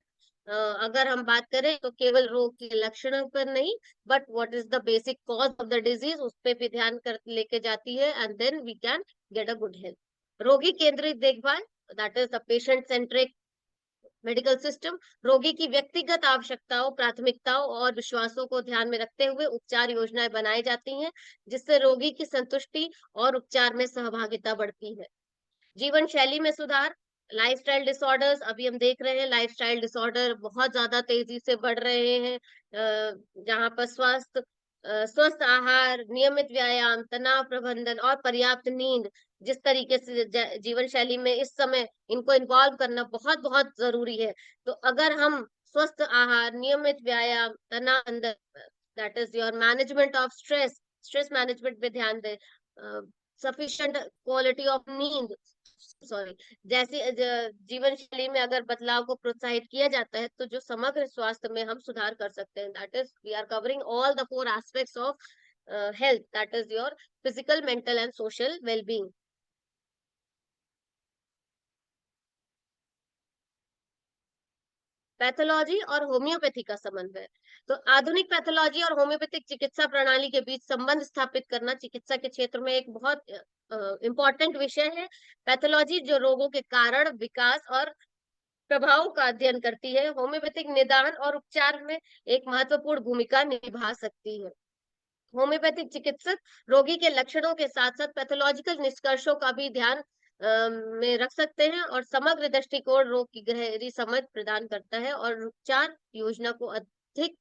अगर हम बात करें तो केवल रोग के लक्षणों पर नहीं, but what is the basic cause of the disease, उस पर भी ध्यान कर लेके जाती है, and then we can get a good health. रोगी केंद्रित देखभाल, that is the patient centric medical system, रोगी की व्यक्तिगत आवश्यकताओं, प्राथमिकताओं और विश्वासों को ध्यान में रखते हुए उपचार योजनाएं बनाई जाती हैं, जिससे रोगी की संतुष्टि और उपचार में सहभागिता बढ़ती है। जीवन शैली में सुधार, लाइफस्टाइल डिसऑर्डर्स, अभी हम देख रहे हैं लाइफस्टाइल डिसऑर्डर बहुत ज्यादा तेजी से बढ़ रहे हैं, जहां पर स्वस्थ आहार, नियमित व्यायाम, तनाव प्रबंधन और पर्याप्त नींद, जिस तरीके से जीवन शैली में इस समय इनको इन्वॉल्व करना बहुत बहुत जरूरी है। तो अगर हम स्वस्थ आहार, नियमित व्यायाम, तनाव, that is your management of stress management पे ध्यान दें, सफिशिएंट क्वालिटी ऑफ नींद, सॉरी, जैसी जीवन शैली में अगर बदलाव को प्रोत्साहित किया जाता है, तो जो समग्र स्वास्थ्य में हम सुधार कर सकते हैं। That is we are covering all the 4 aspects of health, that is your physical, mental and social wellbeing. Pathology और होम्योपैथी का समन्वय, तो आधुनिक पैथोलॉजी और होम्योपैथिक चिकित्सा प्रणाली के बीच संबंध स्थापित करना चिकित्सा के क्षेत्र में एक बहुत इम्पोर्टेंट विषय है। पैथोलॉजी जो रोगों के कारण, विकास और प्रभाव का अध्ययन करती है, होम्योपैथिक निदान और उपचार में एक महत्वपूर्ण भूमिका निभा सकती है। होम्योपैथिक चिकित्सक रोगी के लक्षणों के साथ साथ पैथोलॉजिकल निष्कर्षों का भी ध्यान में रख सकते हैं और समग्र दृष्टिकोण रोग की गहरी समझ प्रदान करता है और उपचार योजना को अधिक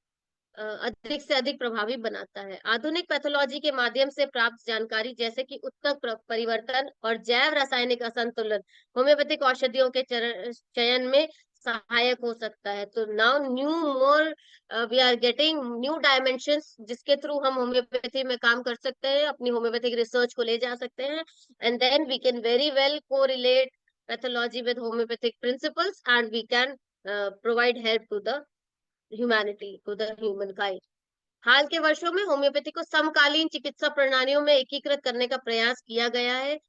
से अधिक प्रभावी बनाता है। आधुनिक पैथोलॉजी के माध्यम से प्राप्त जानकारी जैसे कि उत्तक परिवर्तन और जैव रासायनिक असंतुलन होम्योपैथिक औषधियों के चयन में सहायक हो सकता है। तो now new more we are getting new dimensions, जिसके थ्रू हम होम्योपैथी में काम कर सकते हैं, अपनी होम्योपैथिक रिसर्च को ले जा सकते हैं, and then we can very well correlate pathology with homeopathic principles and we can provide help to the humanity, to the human kind. हाल के वर्षों में होम्योपैथी को समकालीन चिकित्सा प्रणालियों में एकीकृत करने का प्रयास किया गया है।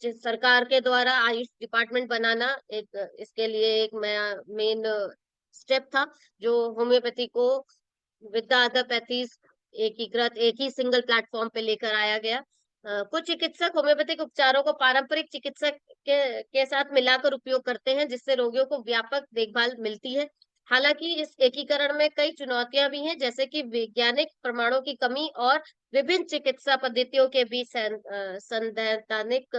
सरकार के द्वारा आयुष डिपार्टमेंट बनाना एक इसके लिए एक मेन स्टेप था, जो होम्योपैथी को विद द अदर पैथीज एकीकृत एक ही सिंगल प्लेटफॉर्म पे लेकर आया गया। कुछ चिकित्सक होम्योपैथिक उपचारों को पारंपरिक चिकित्सा के साथ मिलाकर उपयोग करते हैं, जिससे रोगियों को व्यापक देखभाल मिलती है। हालांकि इस एकीकरण में कई चुनौतियां भी हैं, जैसे कि वैज्ञानिक प्रमाणों की कमी और विभिन्न चिकित्सा पद्धतियों के बीच संवैधानिक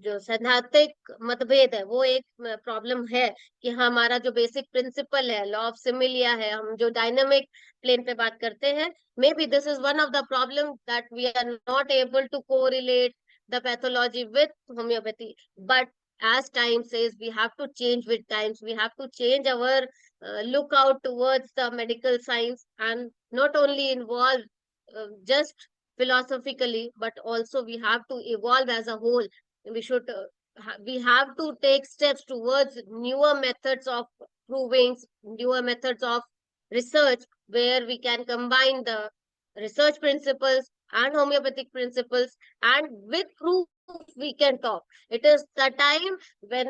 जो सैद्धांतिक मतभेद है, वो एक प्रॉब्लम है। कि हमारा जो बेसिक प्रिंसिपल है, लॉ ऑफ सिमिलिया है, हम जो डायनामिक प्लेन पे बात करते हैं, maybe this is one of the problem that we are not able to correlate the pathology with homoeopathy. But as time says, we have to change with times, we have to change our look out towards the medical science, and not only involve just philosophically, but also we have to evolve as a whole. We should we have to take steps towards newer methods of proving, newer methods of research, where we can combine the research principles and homeopathic principles, and with proof we can talk. It is the time when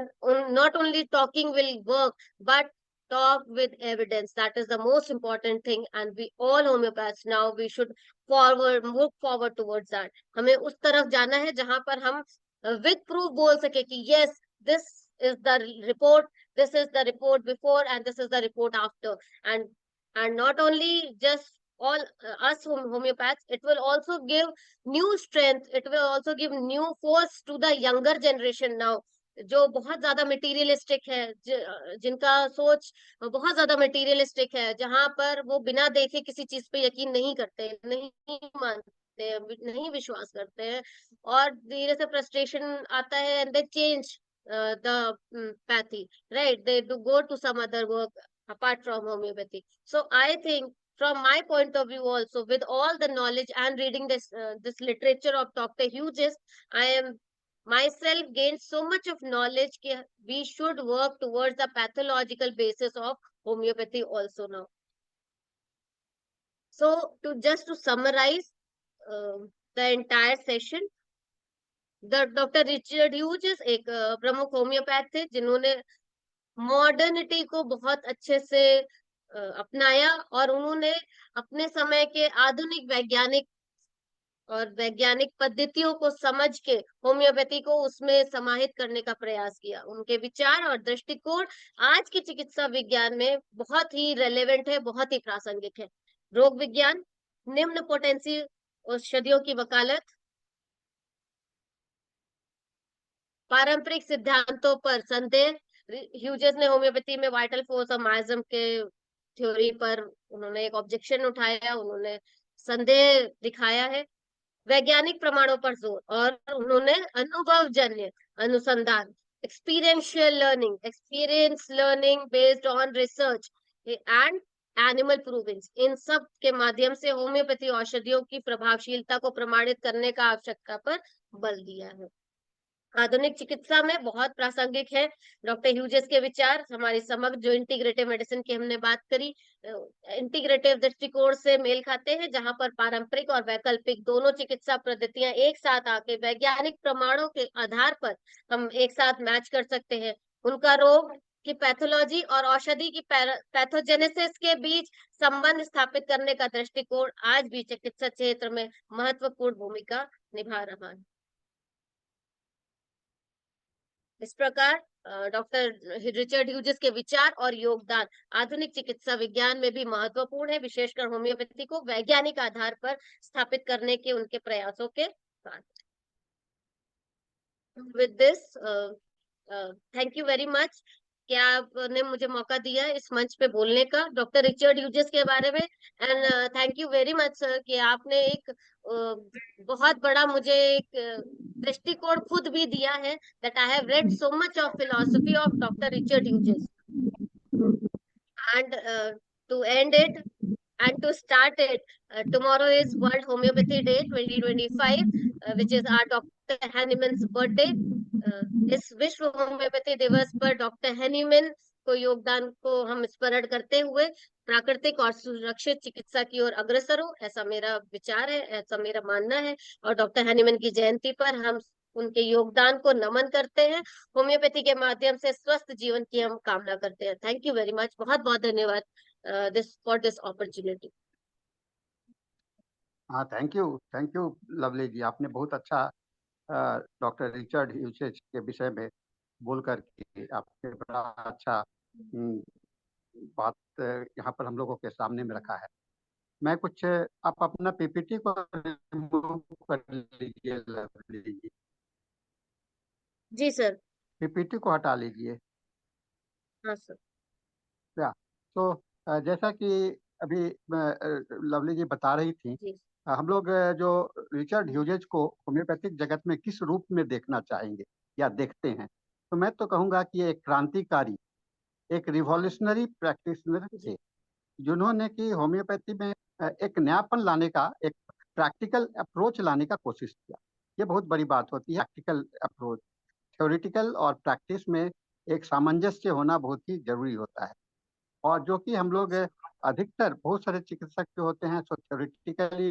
not only talking will work, but talk with evidence. That is the most important thing, and we all homeopaths now, we should move forward towards that. हमें उस तरफ जाना है जहां पर हम with proof बोल सके कि yes, this is the report, this is the report before, and this is the report after. And not only just all us homeopaths, it will also give new strength, it will also give new force to the younger generation now, जो बहुत ज्यादा materialistic है, जिनका सोच बहुत ज्यादा materialistic है, जहां पर वो बिना देखे किसी चीज पे यकीन नहीं करते, नहीं मानते हैं, नहीं विश्वास करते हैं, और धीरे से फ्रस्ट्रेशन आता है, and they change the pathy, right? They do go to some other work apart from homeopathy. So I think, from my point of view also, with all the knowledge and reading this literature of Dr. Hughes, I am myself gained so much of knowledge that we should work towards the pathological basis of homeopathy also now. So to summarize the entire session, doctor Richard Hughes एक प्रमुख homeopath थे, जिन्होंने modernity को बहुत अच्छे से अपनाया, और उन्होंने अपने समय के आधुनिक वैज्ञानिक पद्धतियों को समझ के होम्योपैथी को उसमें समाहित करने का प्रयास किया। उनके विचार और दृष्टिकोण आज की चिकित्सा विज्ञान में बहुत ही रेलेवेंट है, बहुत ही प्रासंगिक है। रोग विज्ञान, निम्न पोटेंसी औषधियों की वकालत, पारंपरिक सिद्धांतों पर संदेह। ह्यूजेस ने होम्योपैथी में वाइटल फोर्स और माइजम के थ्योरी पर उन्होंने एक ऑब्जेक्शन उठाया, उन्होंने संदेह दिखाया है। वैज्ञानिक प्रमाणों पर जोर, और उन्होंने अनुभवजन्य अनुसंधान, experience learning based on research and animal provings, इन सब के माध्यम से होम्योपैथी औषधियों की प्रभावशीलता को प्रमाणित करने का आवश्यकता पर बल दिया है। आधुनिक चिकित्सा में बहुत प्रासंगिक है डॉक्टर ह्यूजेस के विचार। हमारी समग्र जो इंटीग्रेटिव मेडिसिन की हमने बात करी, इंटीग्रेटिव दृष्टिकोण से मेल खाते हैं, जहां पर पारंपरिक और वैकल्पिक दोनों चिकित्सा पद्धतियां एक साथ आके वैज्ञानिक प्रमाणों के आधार पर हम एक साथ मैच कर सकते हैं। उनका रोग की पैथोलॉजी और औषधि की पैथोजेनेसिस के बीच संबंध स्थापित करने का दृष्टिकोण आज भी चिकित्सा क्षेत्र में महत्वपूर्ण भूमिका निभा रहा है। इस प्रकार डॉक्टर रिचर्ड ह्यूजेस के विचार और योगदान आधुनिक चिकित्सा विज्ञान में भी महत्वपूर्ण है, विशेषकर होम्योपैथी को वैज्ञानिक आधार पर स्थापित करने के उनके प्रयासों के साथ। With this, thank you very much कि आपने मुझे मौका दिया इस मंच पे बोलने का डॉक्टर रिचर्ड ह्यूजेस के बारे में। And thank you very much sir कि आपने एक बहुत बड़ा मुझे एक दृष्टिकोण खुद भी दिया है, that I have read so much of philosophy of Dr. Richard Hughes. And to end it and to start it, tomorrow is World Homeopathy Day 2025, which is our Dr. Hahnemann's birthday. इस विश्व homeopathy दिवस पर doctor Hahnemann को योगदान को हम स्मरण करते हुए प्राकृतिक और सुरक्षित चिकित्सा की ओर अग्रसर हो, ऐसा मेरा विचार है, ऐसा मेरा मानना है। और डॉक्टर हैनीमैन की जयंती पर हम उनके योगदान को नमन करते हैं, होम्योपैथी के माध्यम से स्वस्थ जीवन की हम कामना करते हैं। थैंक यू वेरी मच, बहुत बहुत धन्यवाद फॉर दिस अपॉर्चुनिटी। हाँ, थैंक यू लवली जी, आपने बहुत अच्छा डॉक्टर रिचर्ड ह्यूजेस के विषय में बोल करके आपने बड़ा अच्छा बात यहाँ पर हम लोगों के सामने में रखा है। मैं कुछ आप अपना पीपीटी को रिमूव कर लीजिए लवली जी, जी सर। पीपीटी को हटा लीजिए। हाँ सर। क्या तो जैसा कि अभी लवली जी बता रही थी, जी हम लोग जो रिचर्ड ह्यूजेज को होम्योपैथिक जगत में किस रूप में देखना चाहेंगे या देखते हैं, तो मैं तो कहूँगा कि ये एक क्रांतिकारी, एक रिवॉल्यूशनरी प्रैक्टिशनर जी थे, जिन्होंने कि होम्योपैथी में एक नयापन लाने का, एक प्रैक्टिकल अप्रोच लाने का कोशिश किया। ये बहुत बड़ी बात होती है, प्रैक्टिकल अप्रोच। थ्योरेटिकल और प्रैक्टिस में एक सामंजस्य होना बहुत ही जरूरी होता है। और जो कि हम लोग अधिकतर बहुत सारे चिकित्सक जो होते हैं सो थ्योरेटिकली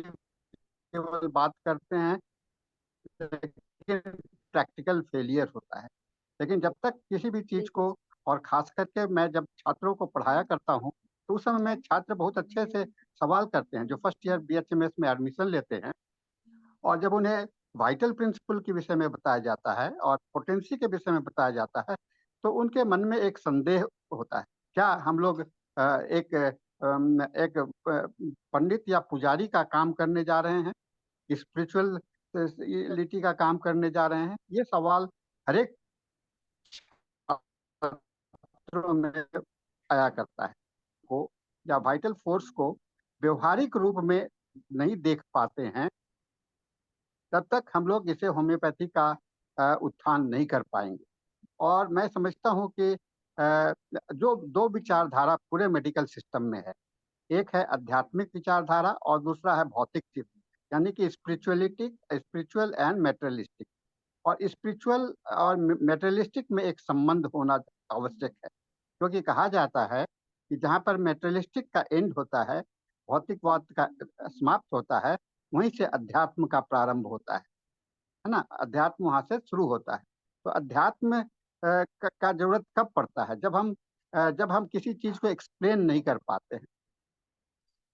केवल बात करते हैं, लेकिन प्रैक्टिकल फेलियर होता है। लेकिन जब तक किसी भी चीज बिल्कुल। को, और खास करके मैं जब छात्रों को पढ़ाया करता हूँ, तो उस समय में छात्र बहुत अच्छे से सवाल करते हैं, जो फर्स्ट ईयर बीएचएमएस में एडमिशन लेते हैं, और जब उन्हें वाइटल प्रिंसिपल के विषय में बताया जाता है और पोटेंसी के विषय में बताया जाता है, तो उनके मन में एक संदेह होता है, क्या हम लोग एक पंडित या पुजारी का काम करने जा रहे हैं, स्पिरिचुअलिटी का काम करने जा रहे हैं? ये सवाल हर एक छात्रों में आया करता है। को या वाइटल फोर्स को व्यवहारिक रूप में नहीं देख पाते हैं, तब तक हम लोग इसे होम्योपैथी का उत्थान नहीं कर पाएंगे। और मैं समझता हूँ कि जो दो विचारधारा पूरे मेडिकल सिस्टम में है, एक है आध्यात्मिक विचारधारा और दूसरा है भौतिक चित्त, यानी कि स्पिरिचुअलिटी, स्पिरिचुअल एंड मेटेरियलिस्टिक। और स्पिरिचुअल और मेटेरियलिस्टिक में एक संबंध होना आवश्यक है, क्योंकि कहा जाता है कि जहाँ पर मेटेरियलिस्टिक का एंड होता है, भौतिकवाद का समाप्त होता है, वहीं से अध्यात्म का प्रारंभ होता है ना? अध्यात्म वहां से शुरू होता है। तो अध्यात्म का जरूरत कब पड़ता है? जब हम किसी चीज को एक्सप्लेन नहीं कर पाते हैं।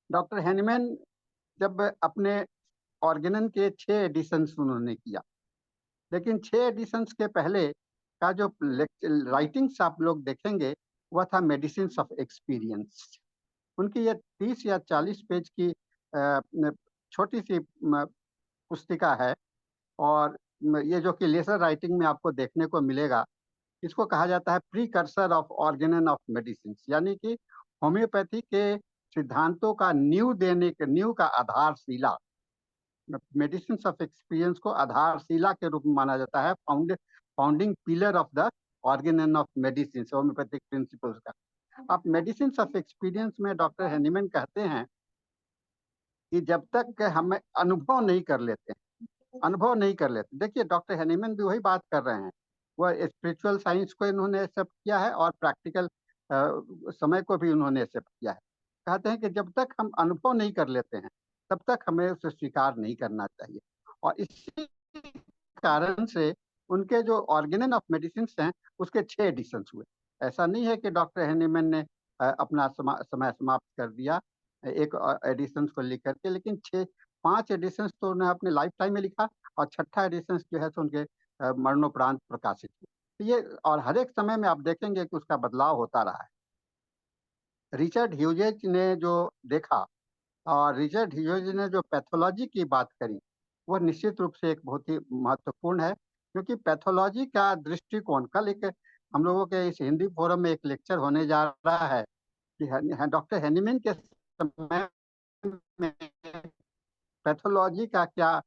डॉक्टर हैनीमैन जब अपने ऑर्गेनन के 6 एडिशंस उन्होंने किया, लेकिन 6 एडिशंस के पहले का जो राइटिंग्स आप लोग देखेंगे, वह था मेडिसिन ऑफ एक्सपीरियंस। उनकी ये 30 या 40 पेज की छोटी सी पुस्तिका है, और ये जो कि लेसर राइटिंग में आपको देखने को मिलेगा, इसको कहा जाता है precursor of Organon of medicine, यानी कि होम्योपैथी के सिद्धांतों का नींव का आधारशिला। मेडिसिन ऑफ एक्सपीरियंस को आधारशिला के रूप में माना जाता है, founding pillar of the Organon of medicine, homeopathic principles का। अब मेडिसिन ऑफ एक्सपीरियंस में डॉक्टर हैनीमैन कहते हैं कि जब तक हम अनुभव नहीं कर लेते, देखिए डॉक्टर हैनीमैन भी वही बात कर रहे हैं। वह स्पिरिचुअल साइंस को इन्होंने एक्सेप्ट किया है और प्रैक्टिकल समय को भी उन्होंने एक्सेप्ट किया है। कहते हैं कि जब तक हम अनुभव नहीं कर लेते हैं, तब तक हमें उसे स्वीकार नहीं करना चाहिए। और इसी कारण से उनके जो ऑर्गेनन ऑफ मेडिसिन हैं, उसके 6 एडिशंस हुए। ऐसा नहीं है कि डॉक्टर हैनीमैन ने अपना समय समाप्त कर दिया एक एडिशंस को लिख करके, लेकिन 5 एडिशंस तो उन्होंने अपने लाइफ टाइम में लिखा, और छठा एडिशन जो है सो उनके मरणोपरांत प्रकाशित हुए। तो ये, और हर एक समय में आप देखेंगे कि उसका बदलाव होता रहा है। रिचर्ड ह्यूजेज ने जो देखा, और रिचर्ड ह्यूजेज ने जो पैथोलॉजी की बात करी, वह निश्चित रूप से एक बहुत ही महत्वपूर्ण है, क्योंकि पैथोलॉजी का दृष्टिकोण, कल एक हम लोगों के इस हिंदी फोरम में एक लेक्चर होने जा रहा है कि डॉक्टर हैनीमैन के समय में पैथोलॉजी का क्या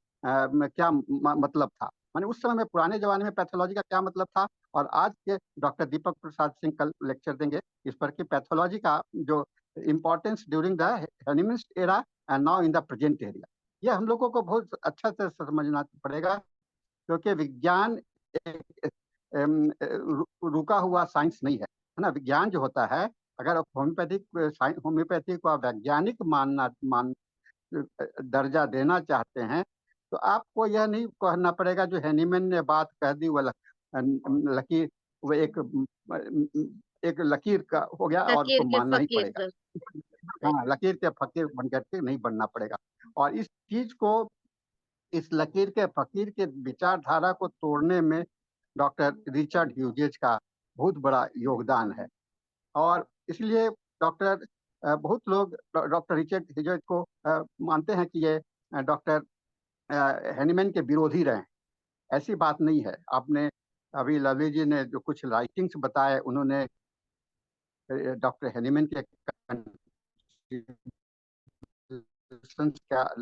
मतलब था, माने उस समय में पुराने जमाने में पैथोलॉजी का क्या मतलब था, और आज के डॉक्टर दीपक प्रसाद सिंह कल लेक्चर देंगे इस पर कि पैथोलॉजी का जो importance during the Hahnemann era and now in the present area. ये हम लोगों को बहुत अच्छा से समझना पड़ेगा, क्योंकि विज्ञान एक रुका हुआ साइंस नहीं है ना? विज्ञान जो होता है, अगर होम्योपैथी को वैज्ञानिक मान दर्जा देना चाहते हैं, तो आपको यह नहीं कहना पड़ेगा जो हैनीमैन ने बात कह दी वह लकीर, वो एक लकीर का हो गया और लकीर उसको के मानना ही फकीर पड़ेगा। सर। हाँ, लकीर के फकीर बन करके नहीं बनना पड़ेगा। और इस चीज को, इस लकीर के फकीर के विचारधारा को तोड़ने में डॉक्टर रिचर्ड ह्यूजेज का बहुत बड़ा योगदान है। और इसलिए डॉक्टर बहुत लोग डॉक्टर रिचर्ड हिजर्ट को मानते हैं कि ये डॉक्टर हैनीमैन के विरोधी रहे हैं। ऐसी बात नहीं है। आपने अभी लवली जी ने जो कुछ राइटिंग्स बताए, उन्होंने डॉक्टर हैनीमैन के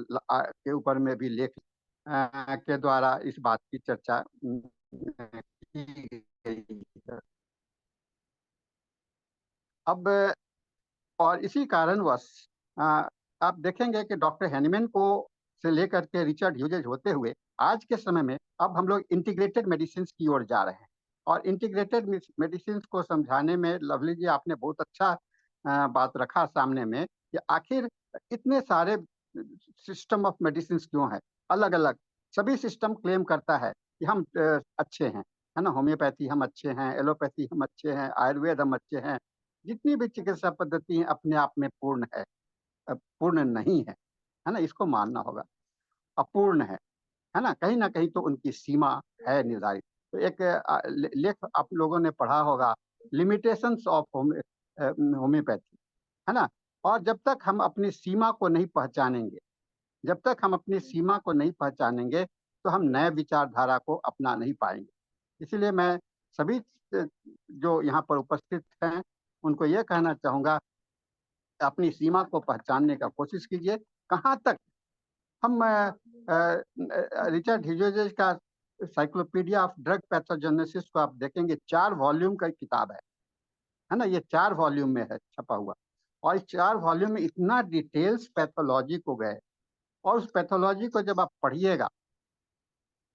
के ऊपर में भी लेख के द्वारा इस बात की चर्चा की गई है। अब और इसी कारणवश आप देखेंगे कि डॉक्टर हैनीमैन को से लेकर के रिचर्ड ह्यूजेज होते हुए आज के समय में अब हम लोग इंटीग्रेटेड मेडिसिन की ओर जा रहे हैं। और इंटीग्रेटेड मेडिसिन को समझाने में लवली जी आपने बहुत अच्छा बात रखा सामने में कि आखिर इतने सारे सिस्टम ऑफ मेडिसिन क्यों है, अलग अलग। सभी सिस्टम क्लेम करता है कि हम अच्छे हैं, है ना। होम्योपैथी हम अच्छे हैं, एलोपैथी हम अच्छे हैं, आयुर्वेद हम अच्छे हैं। जितनी भी चिकित्सा पद्धति है अपने आप में पूर्ण है, पूर्ण नहीं है ना। इसको मानना होगा, अपूर्ण है ना। कहीं ना कहीं तो उनकी सीमा है निर्धारित। तो एक लेख आप लोगों ने पढ़ा होगा, लिमिटेशंस ऑफ होम्योपैथी, है ना। और जब तक हम अपनी सीमा को नहीं पहचानेंगे, जब तक हम अपनी सीमा को नहीं पहचानेंगे, तो हम नए विचारधारा को अपना नहीं पाएंगे। इसीलिए मैं सभी जो यहाँ पर उपस्थित हैं उनको ये कहना चाहूंगा, अपनी सीमा को पहचानने का कोशिश कीजिए। कहाँ तक हम रिचर्ड ह्यूजेज का साइक्लोपीडिया ऑफ ड्रग पैथोजेनेसिस को आप देखेंगे, 4 वॉल्यूम का किताब है ना। ये 4 वॉल्यूम में है छपा हुआ, और इस 4 वॉल्यूम में इतना डिटेल्स पैथोलॉजी को गए। और उस पैथोलॉजी को जब आप पढ़िएगा,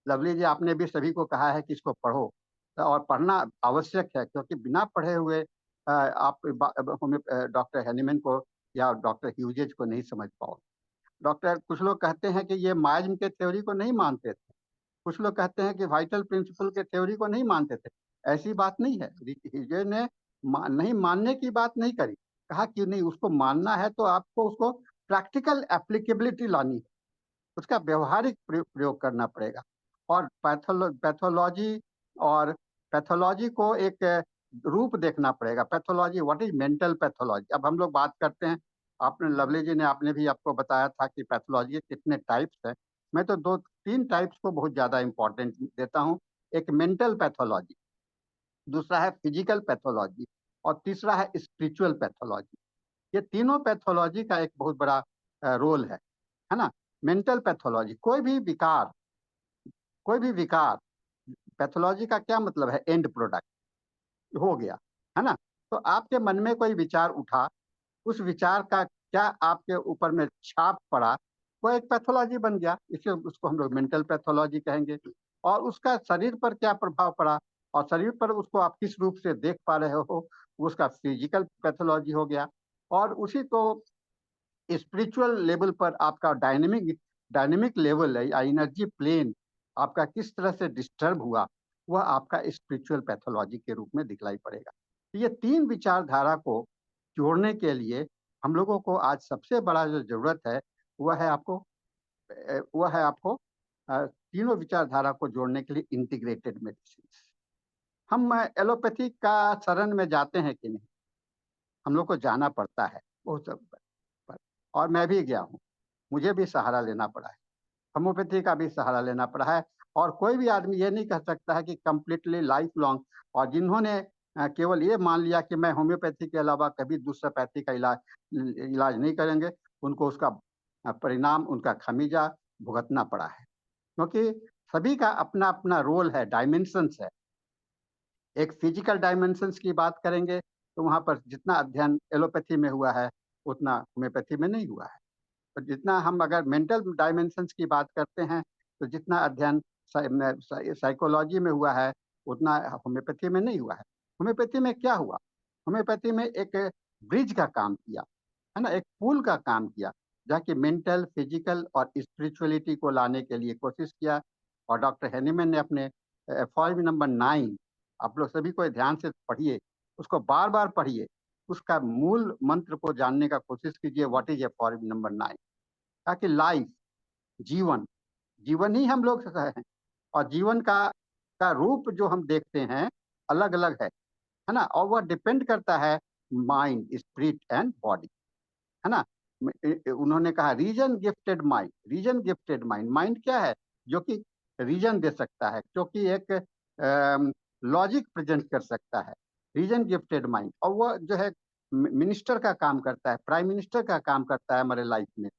लवली जी आपने भी सभी को कहा है कि इसको पढ़ो, और पढ़ना आवश्यक है, क्योंकि बिना पढ़े हुए आप डॉक्टर हैनीमैन को या डॉक्टर ह्यूजेज को नहीं समझ पाओ। कुछ लोग कहते हैं कि ये माइज्म के थ्योरी को नहीं मानते थे, कुछ लोग कहते हैं कि वाइटल प्रिंसिपल के थ्योरी को नहीं मानते थे। ऐसी बात नहीं है। ह्यूजेज ने नहीं मानने की बात नहीं करी, कहा कि नहीं, उसको मानना है तो आपको उसको प्रैक्टिकल एप्लीकेबिलिटी लानी है, उसका व्यवहारिक प्रयोग करना पड़ेगा। और पैथोलॉजी और पैथोलॉजी को एक रूप देखना पड़ेगा। Pathology, what is mental pathology. अब हम लोग बात करते हैं, आपने लवली जी ने आपने भी आपको बताया था कि पैथोलॉजी के कितने टाइप्स हैं। मैं तो 2-3 टाइप्स को बहुत ज्यादा इंपॉर्टेंट देता हूँ। एक मेंटल पैथोलॉजी, दूसरा है फिजिकल पैथोलॉजी, और तीसरा है स्पिरिचुअल पैथोलॉजी। ये तीनों पैथोलॉजी का एक बहुत बड़ा रोल है ना। मेंटल पैथोलॉजी, कोई भी विकार, पैथोलॉजी का क्या मतलब है, एंड प्रोडक्ट हो गया, है ना। तो आपके मन में कोई विचार उठा, उस विचार का क्या आपके ऊपर में छाप पड़ा, वो एक पैथोलॉजी बन गया। इसलिए उसको हम लोग मेंटल पैथोलॉजी कहेंगे। और उसका शरीर पर क्या प्रभाव पड़ा, और शरीर पर उसको आप किस रूप से देख पा रहे हो, उसका फिजिकल पैथोलॉजी हो गया। और उसी को स्पिरिचुअल लेवल पर आपका डायनेमिक लेवल है या एनर्जी प्लेन आपका किस तरह से डिस्टर्ब हुआ, वह आपका स्पिरिचुअल पैथोलॉजी के रूप में दिखलाई पड़ेगा। तो ये 3 विचारधारा को जोड़ने के लिए हम लोगों को आज सबसे बड़ा जो जरूरत है वह है आपको तीनों विचारधारा को जोड़ने के लिए इंटीग्रेटेड मेडिसिन। हम एलोपैथी का शरण में जाते हैं कि नहीं, हम लोग को जाना पड़ता है वो सब पर। और मैं भी गया हूँ, मुझे भी सहारा लेना पड़ा है, होम्योपैथी का भी सहारा लेना पड़ा है। और कोई भी आदमी ये नहीं कह सकता है कि कंप्लीटली लाइफ लॉन्ग। और जिन्होंने केवल ये मान लिया कि मैं होम्योपैथी के अलावा कभी दूसरा पैथी का इलाज नहीं करेंगे, उनको उसका परिणाम, उनका खमीजा भुगतना पड़ा है। क्योंकि सभी का अपना अपना रोल है, डायमेंशंस है। एक फिजिकल डायमेंशंस की बात करेंगे तो वहां पर जितना अध्ययन एलोपैथी में हुआ है उतना होम्योपैथी में नहीं हुआ है। तो जितना हम अगर मेंटल डायमेंशंस की बात करते हैं तो जितना अध्ययन साइकोलॉजी में हुआ है उतना होम्योपैथी में नहीं हुआ है। होम्योपैथी में क्या हुआ, होम्योपैथी में एक ब्रिज का काम किया, है ना, एक पुल का काम किया, जाके मेंटल, फिजिकल और स्पिरिचुअलिटी को लाने के लिए कोशिश किया। और डॉक्टर हैनीमैन ने अपने एफॉर्म नंबर 9, आप लोग सभी को ध्यान से पढ़िए, उसको बार बार पढ़िए, उसका मूल मंत्र को जानने का कोशिश कीजिए, व्हाट इज एफॉर्म नंबर 9। ताकि लाइफ, जीवन, जीवन ही हम लोग हैं, और जीवन का रूप जो हम देखते हैं अलग अलग है ना। और वह डिपेंड करता है माइंड, स्पिरिट एंड बॉडी, है ना। उन्होंने कहा reason gifted mind, reason gifted mind, mind क्या है, जो कि रीजन दे सकता है, जो कि एक लॉजिक प्रेजेंट कर सकता है, रीजन गिफ्टेड माइंड। और वो जो है मिनिस्टर का काम करता है, प्राइम मिनिस्टर का काम करता है हमारे लाइफ में,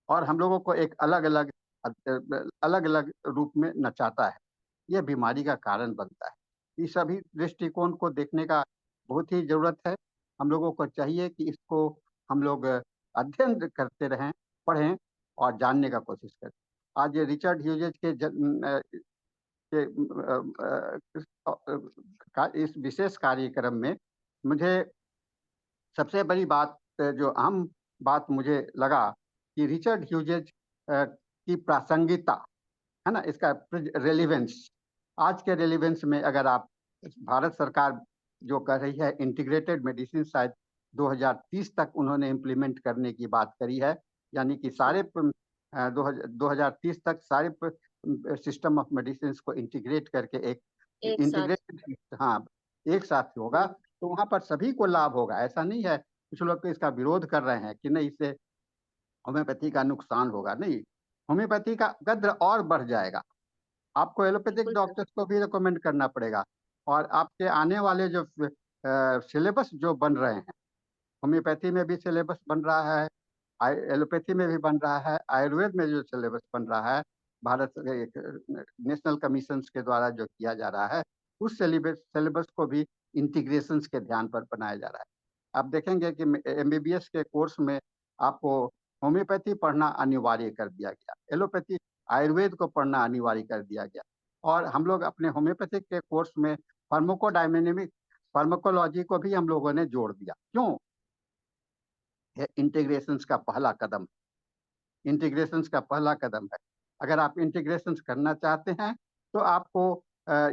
और हम लोगों को एक अलग अलग अलग अलग रूप में नचाता है। यह बीमारी का कारण बनता है। इस सभी दृष्टिकोण को देखने का बहुत ही जरूरत है। हम लोगों को चाहिए कि इसको हम लोग अध्ययन करते रहें, पढ़ें और जानने का कोशिश करें। आज ये रिचर्ड ह्यूजेज के इस विशेष कार्यक्रम में मुझे सबसे बड़ी बात, जो अहम बात मुझे लगा कि रिचर्ड ह्यूजेज की प्रासंगिकता, है ना, इसका रेलिवेंस, आज के रेलिवेंस में अगर आप, भारत सरकार जो कर रही है इंटीग्रेटेड मेडिसिन, शायद 2030 तक उन्होंने इम्प्लीमेंट करने की बात करी है, यानी कि सारे 2030 तक सारे सिस्टम ऑफ मेडिसिन को इंटीग्रेट करके एक एक साथ। इंटीग्रेटेड, हाँ, एक साथ होगा, तो वहां पर सभी को लाभ होगा। ऐसा नहीं है कुछ लोग तो इसका विरोध कर रहे हैं कि नहीं, इससे होम्योपैथी का नुकसान होगा। नहीं, होम्योपैथी का कद्र और बढ़ जाएगा। आपको एलोपैथिक बिल्कुल सर। डॉक्टर्स को भी रिकमेंड करना पड़ेगा, और आपके आने वाले जो सिलेबस जो बन रहे हैं, होम्योपैथी में भी सिलेबस बन रहा है, एलोपैथी में भी बन रहा है, आयुर्वेद में जो सिलेबस बन रहा है, भारत नेशनल कमीशन के द्वारा जो किया जा रहा है, उस सिलेबस को भी इंटीग्रेशन के ध्यान पर बनाया जा रहा है। आप देखेंगे कि एमबीबीएस के कोर्स में आपको होम्योपैथी पढ़ना अनिवार्य कर दिया गया, एलोपैथी आयुर्वेद को पढ़ना अनिवार्य कर दिया गया, और हम लोग अपने होम्योपैथिक के कोर्स में फार्माकोडायनेमिक फार्माकोलॉजी को भी हम लोगों ने जोड़ दिया। क्यों? ये इंटीग्रेशन का पहला कदम, इंटीग्रेशन का पहला कदम है। अगर आप इंटीग्रेशन करना चाहते हैं तो आपको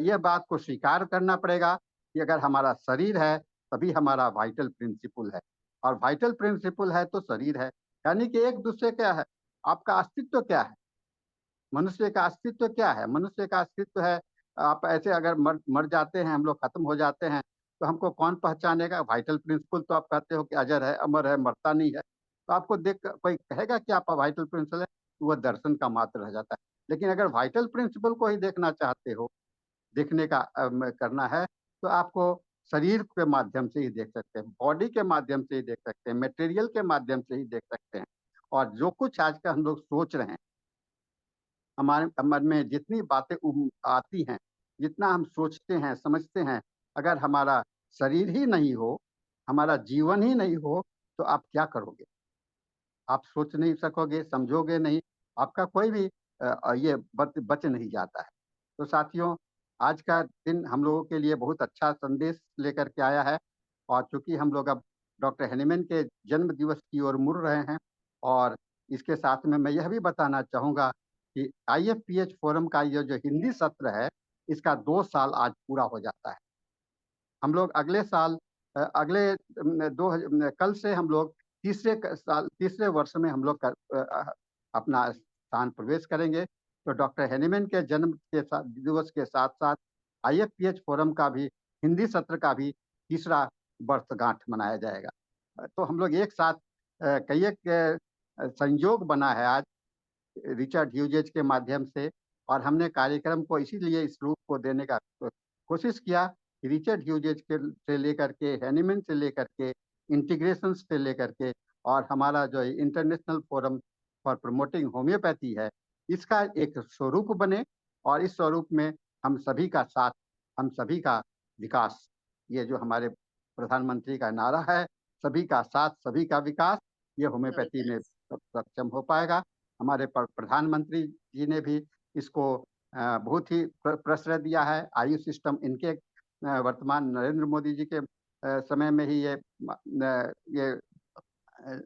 यह बात को स्वीकार करना पड़ेगा कि अगर हमारा शरीर है तभी हमारा वाइटल प्रिंसिपल है, और वाइटल प्रिंसिपल है तो शरीर है, यानी कि एक दूसरे क्या है, आपका अस्तित्व क्या है, मनुष्य का अस्तित्व क्या है, मनुष्य का अस्तित्व है, आप ऐसे अगर मर जाते हैं, हम लोग खत्म हो जाते हैं, तो हमको कौन पहचानेगा? वाइटल प्रिंसिपल तो आप कहते हो कि अजर है, अमर है, मरता नहीं है, तो आपको देख कोई कहेगा कि आप वाइटल प्रिंसिपल है, तो वह दर्शन का मात्र रह जाता है। लेकिन अगर वाइटल प्रिंसिपल को ही देखना चाहते हो, देखने का करना है, तो आपको शरीर के माध्यम से ही देख सकते हैं, बॉडी के माध्यम से ही देख सकते हैं, मटेरियल के माध्यम से ही देख सकते हैं। और जो कुछ आज का हम लोग सोच रहे हैं, हमारे मन में जितनी बातें आती हैं, जितना हम सोचते हैं, समझते हैं, अगर हमारा शरीर ही नहीं हो, हमारा जीवन ही नहीं हो, तो आप क्या करोगे? आप सोच नहीं सकोगे, समझोगे नहीं, आपका कोई भी ये बच नहीं जाता है। तो साथियों, आज का दिन हम लोगों के लिए बहुत अच्छा संदेश लेकर के आया है, और चूंकि हम लोग अब डॉक्टर हेनीमैन के जन्म दिवस की ओर मुड़ रहे हैं, और इसके साथ में मैं यह भी बताना चाहूँगा कि आईएफपीएच फोरम का ये जो हिंदी सत्र है, इसका 2 साल आज पूरा हो जाता है। हम लोग अगले साल अगले कल से हम लोग तीसरे वर्ष में हम लोग अपना स्थान प्रवेश करेंगे। तो डॉक्टर हेनीमैन के जन्म के दिवस के साथ साथ आईएफपीएच फोरम का भी, हिंदी सत्र का भी तीसरा वर्षगांठ मनाया जाएगा। तो हम लोग एक साथ कई एक संयोग बना है आज रिचर्ड ह्यूजेज के माध्यम से, और हमने कार्यक्रम को इसीलिए इस रूप को देने का कोशिश किया कि रिचर्ड ह्यूजेज के से लेकर के, हेनीमैन से लेकर के, इंटीग्रेशन से लेकर के, और हमारा जो international forum for promoting homeopathy है, इसका एक स्वरूप बने, और इस स्वरूप में हम सभी का साथ, हम सभी का विकास, ये जो हमारे प्रधानमंत्री का नारा है, सभी का साथ सभी का विकास, ये होम्योपैथी में सक्षम हो पाएगा। हमारे प्रधानमंत्री जी ने भी इसको बहुत ही प्रश्रय दिया है। आयु सिस्टम इनके वर्तमान नरेंद्र मोदी जी के समय में ही ये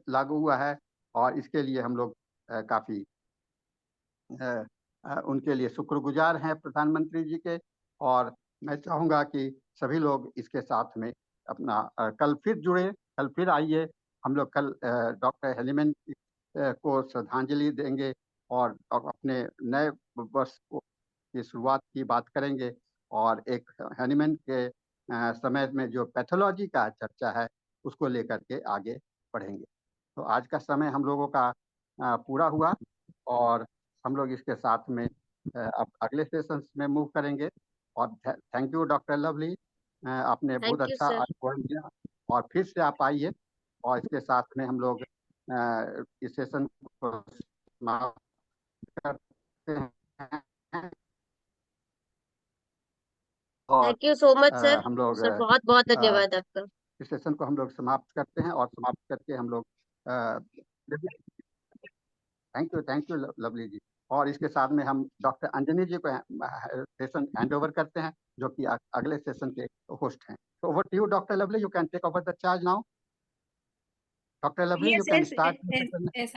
लागू हुआ है, और इसके लिए हम लोग काफी उनके लिए शुक्रगुजार हैं प्रधानमंत्री जी के। और मैं चाहूँगा कि सभी लोग इसके साथ में अपना कल फिर जुड़े, कल फिर आइए, हम लोग कल डॉक्टर हेनीमैन को श्रद्धांजलि देंगे, और अपने नए वर्ष की शुरुआत की बात करेंगे, और एक हेनीमैन के समय में जो पैथोलॉजी का चर्चा है उसको लेकर के आगे बढ़ेंगे। तो आज का समय हम लोगों का पूरा हुआ और हम लोग इसके साथ में अब अगले सेशंस में मूव करेंगे। और थैंक यू डॉक्टर लवली, आपने बहुत थैंक यू अच्छा सर। अनुभव दिया और फिर से आप आइए और इसके साथ में हम लोग इस सेशन को समाप्त करते हैं और thank you so much sir. हम लोग सर बहुत बहुत धन्यवाद आपका। इस सेशन को हम लोग समाप्त करते हैं और समाप्त करके हम लोग थैंक यू लवली जी। और इसके साथ में हम डॉक्टर अंजनी जी को सेशन हैंड ओवर करते हैं, जो कि अगले सेशन के होस्ट हैं। तो over to you doctor Lovely, you can take over the charge now. Doctor Lovely, you Yes, can yes, start yes, yes.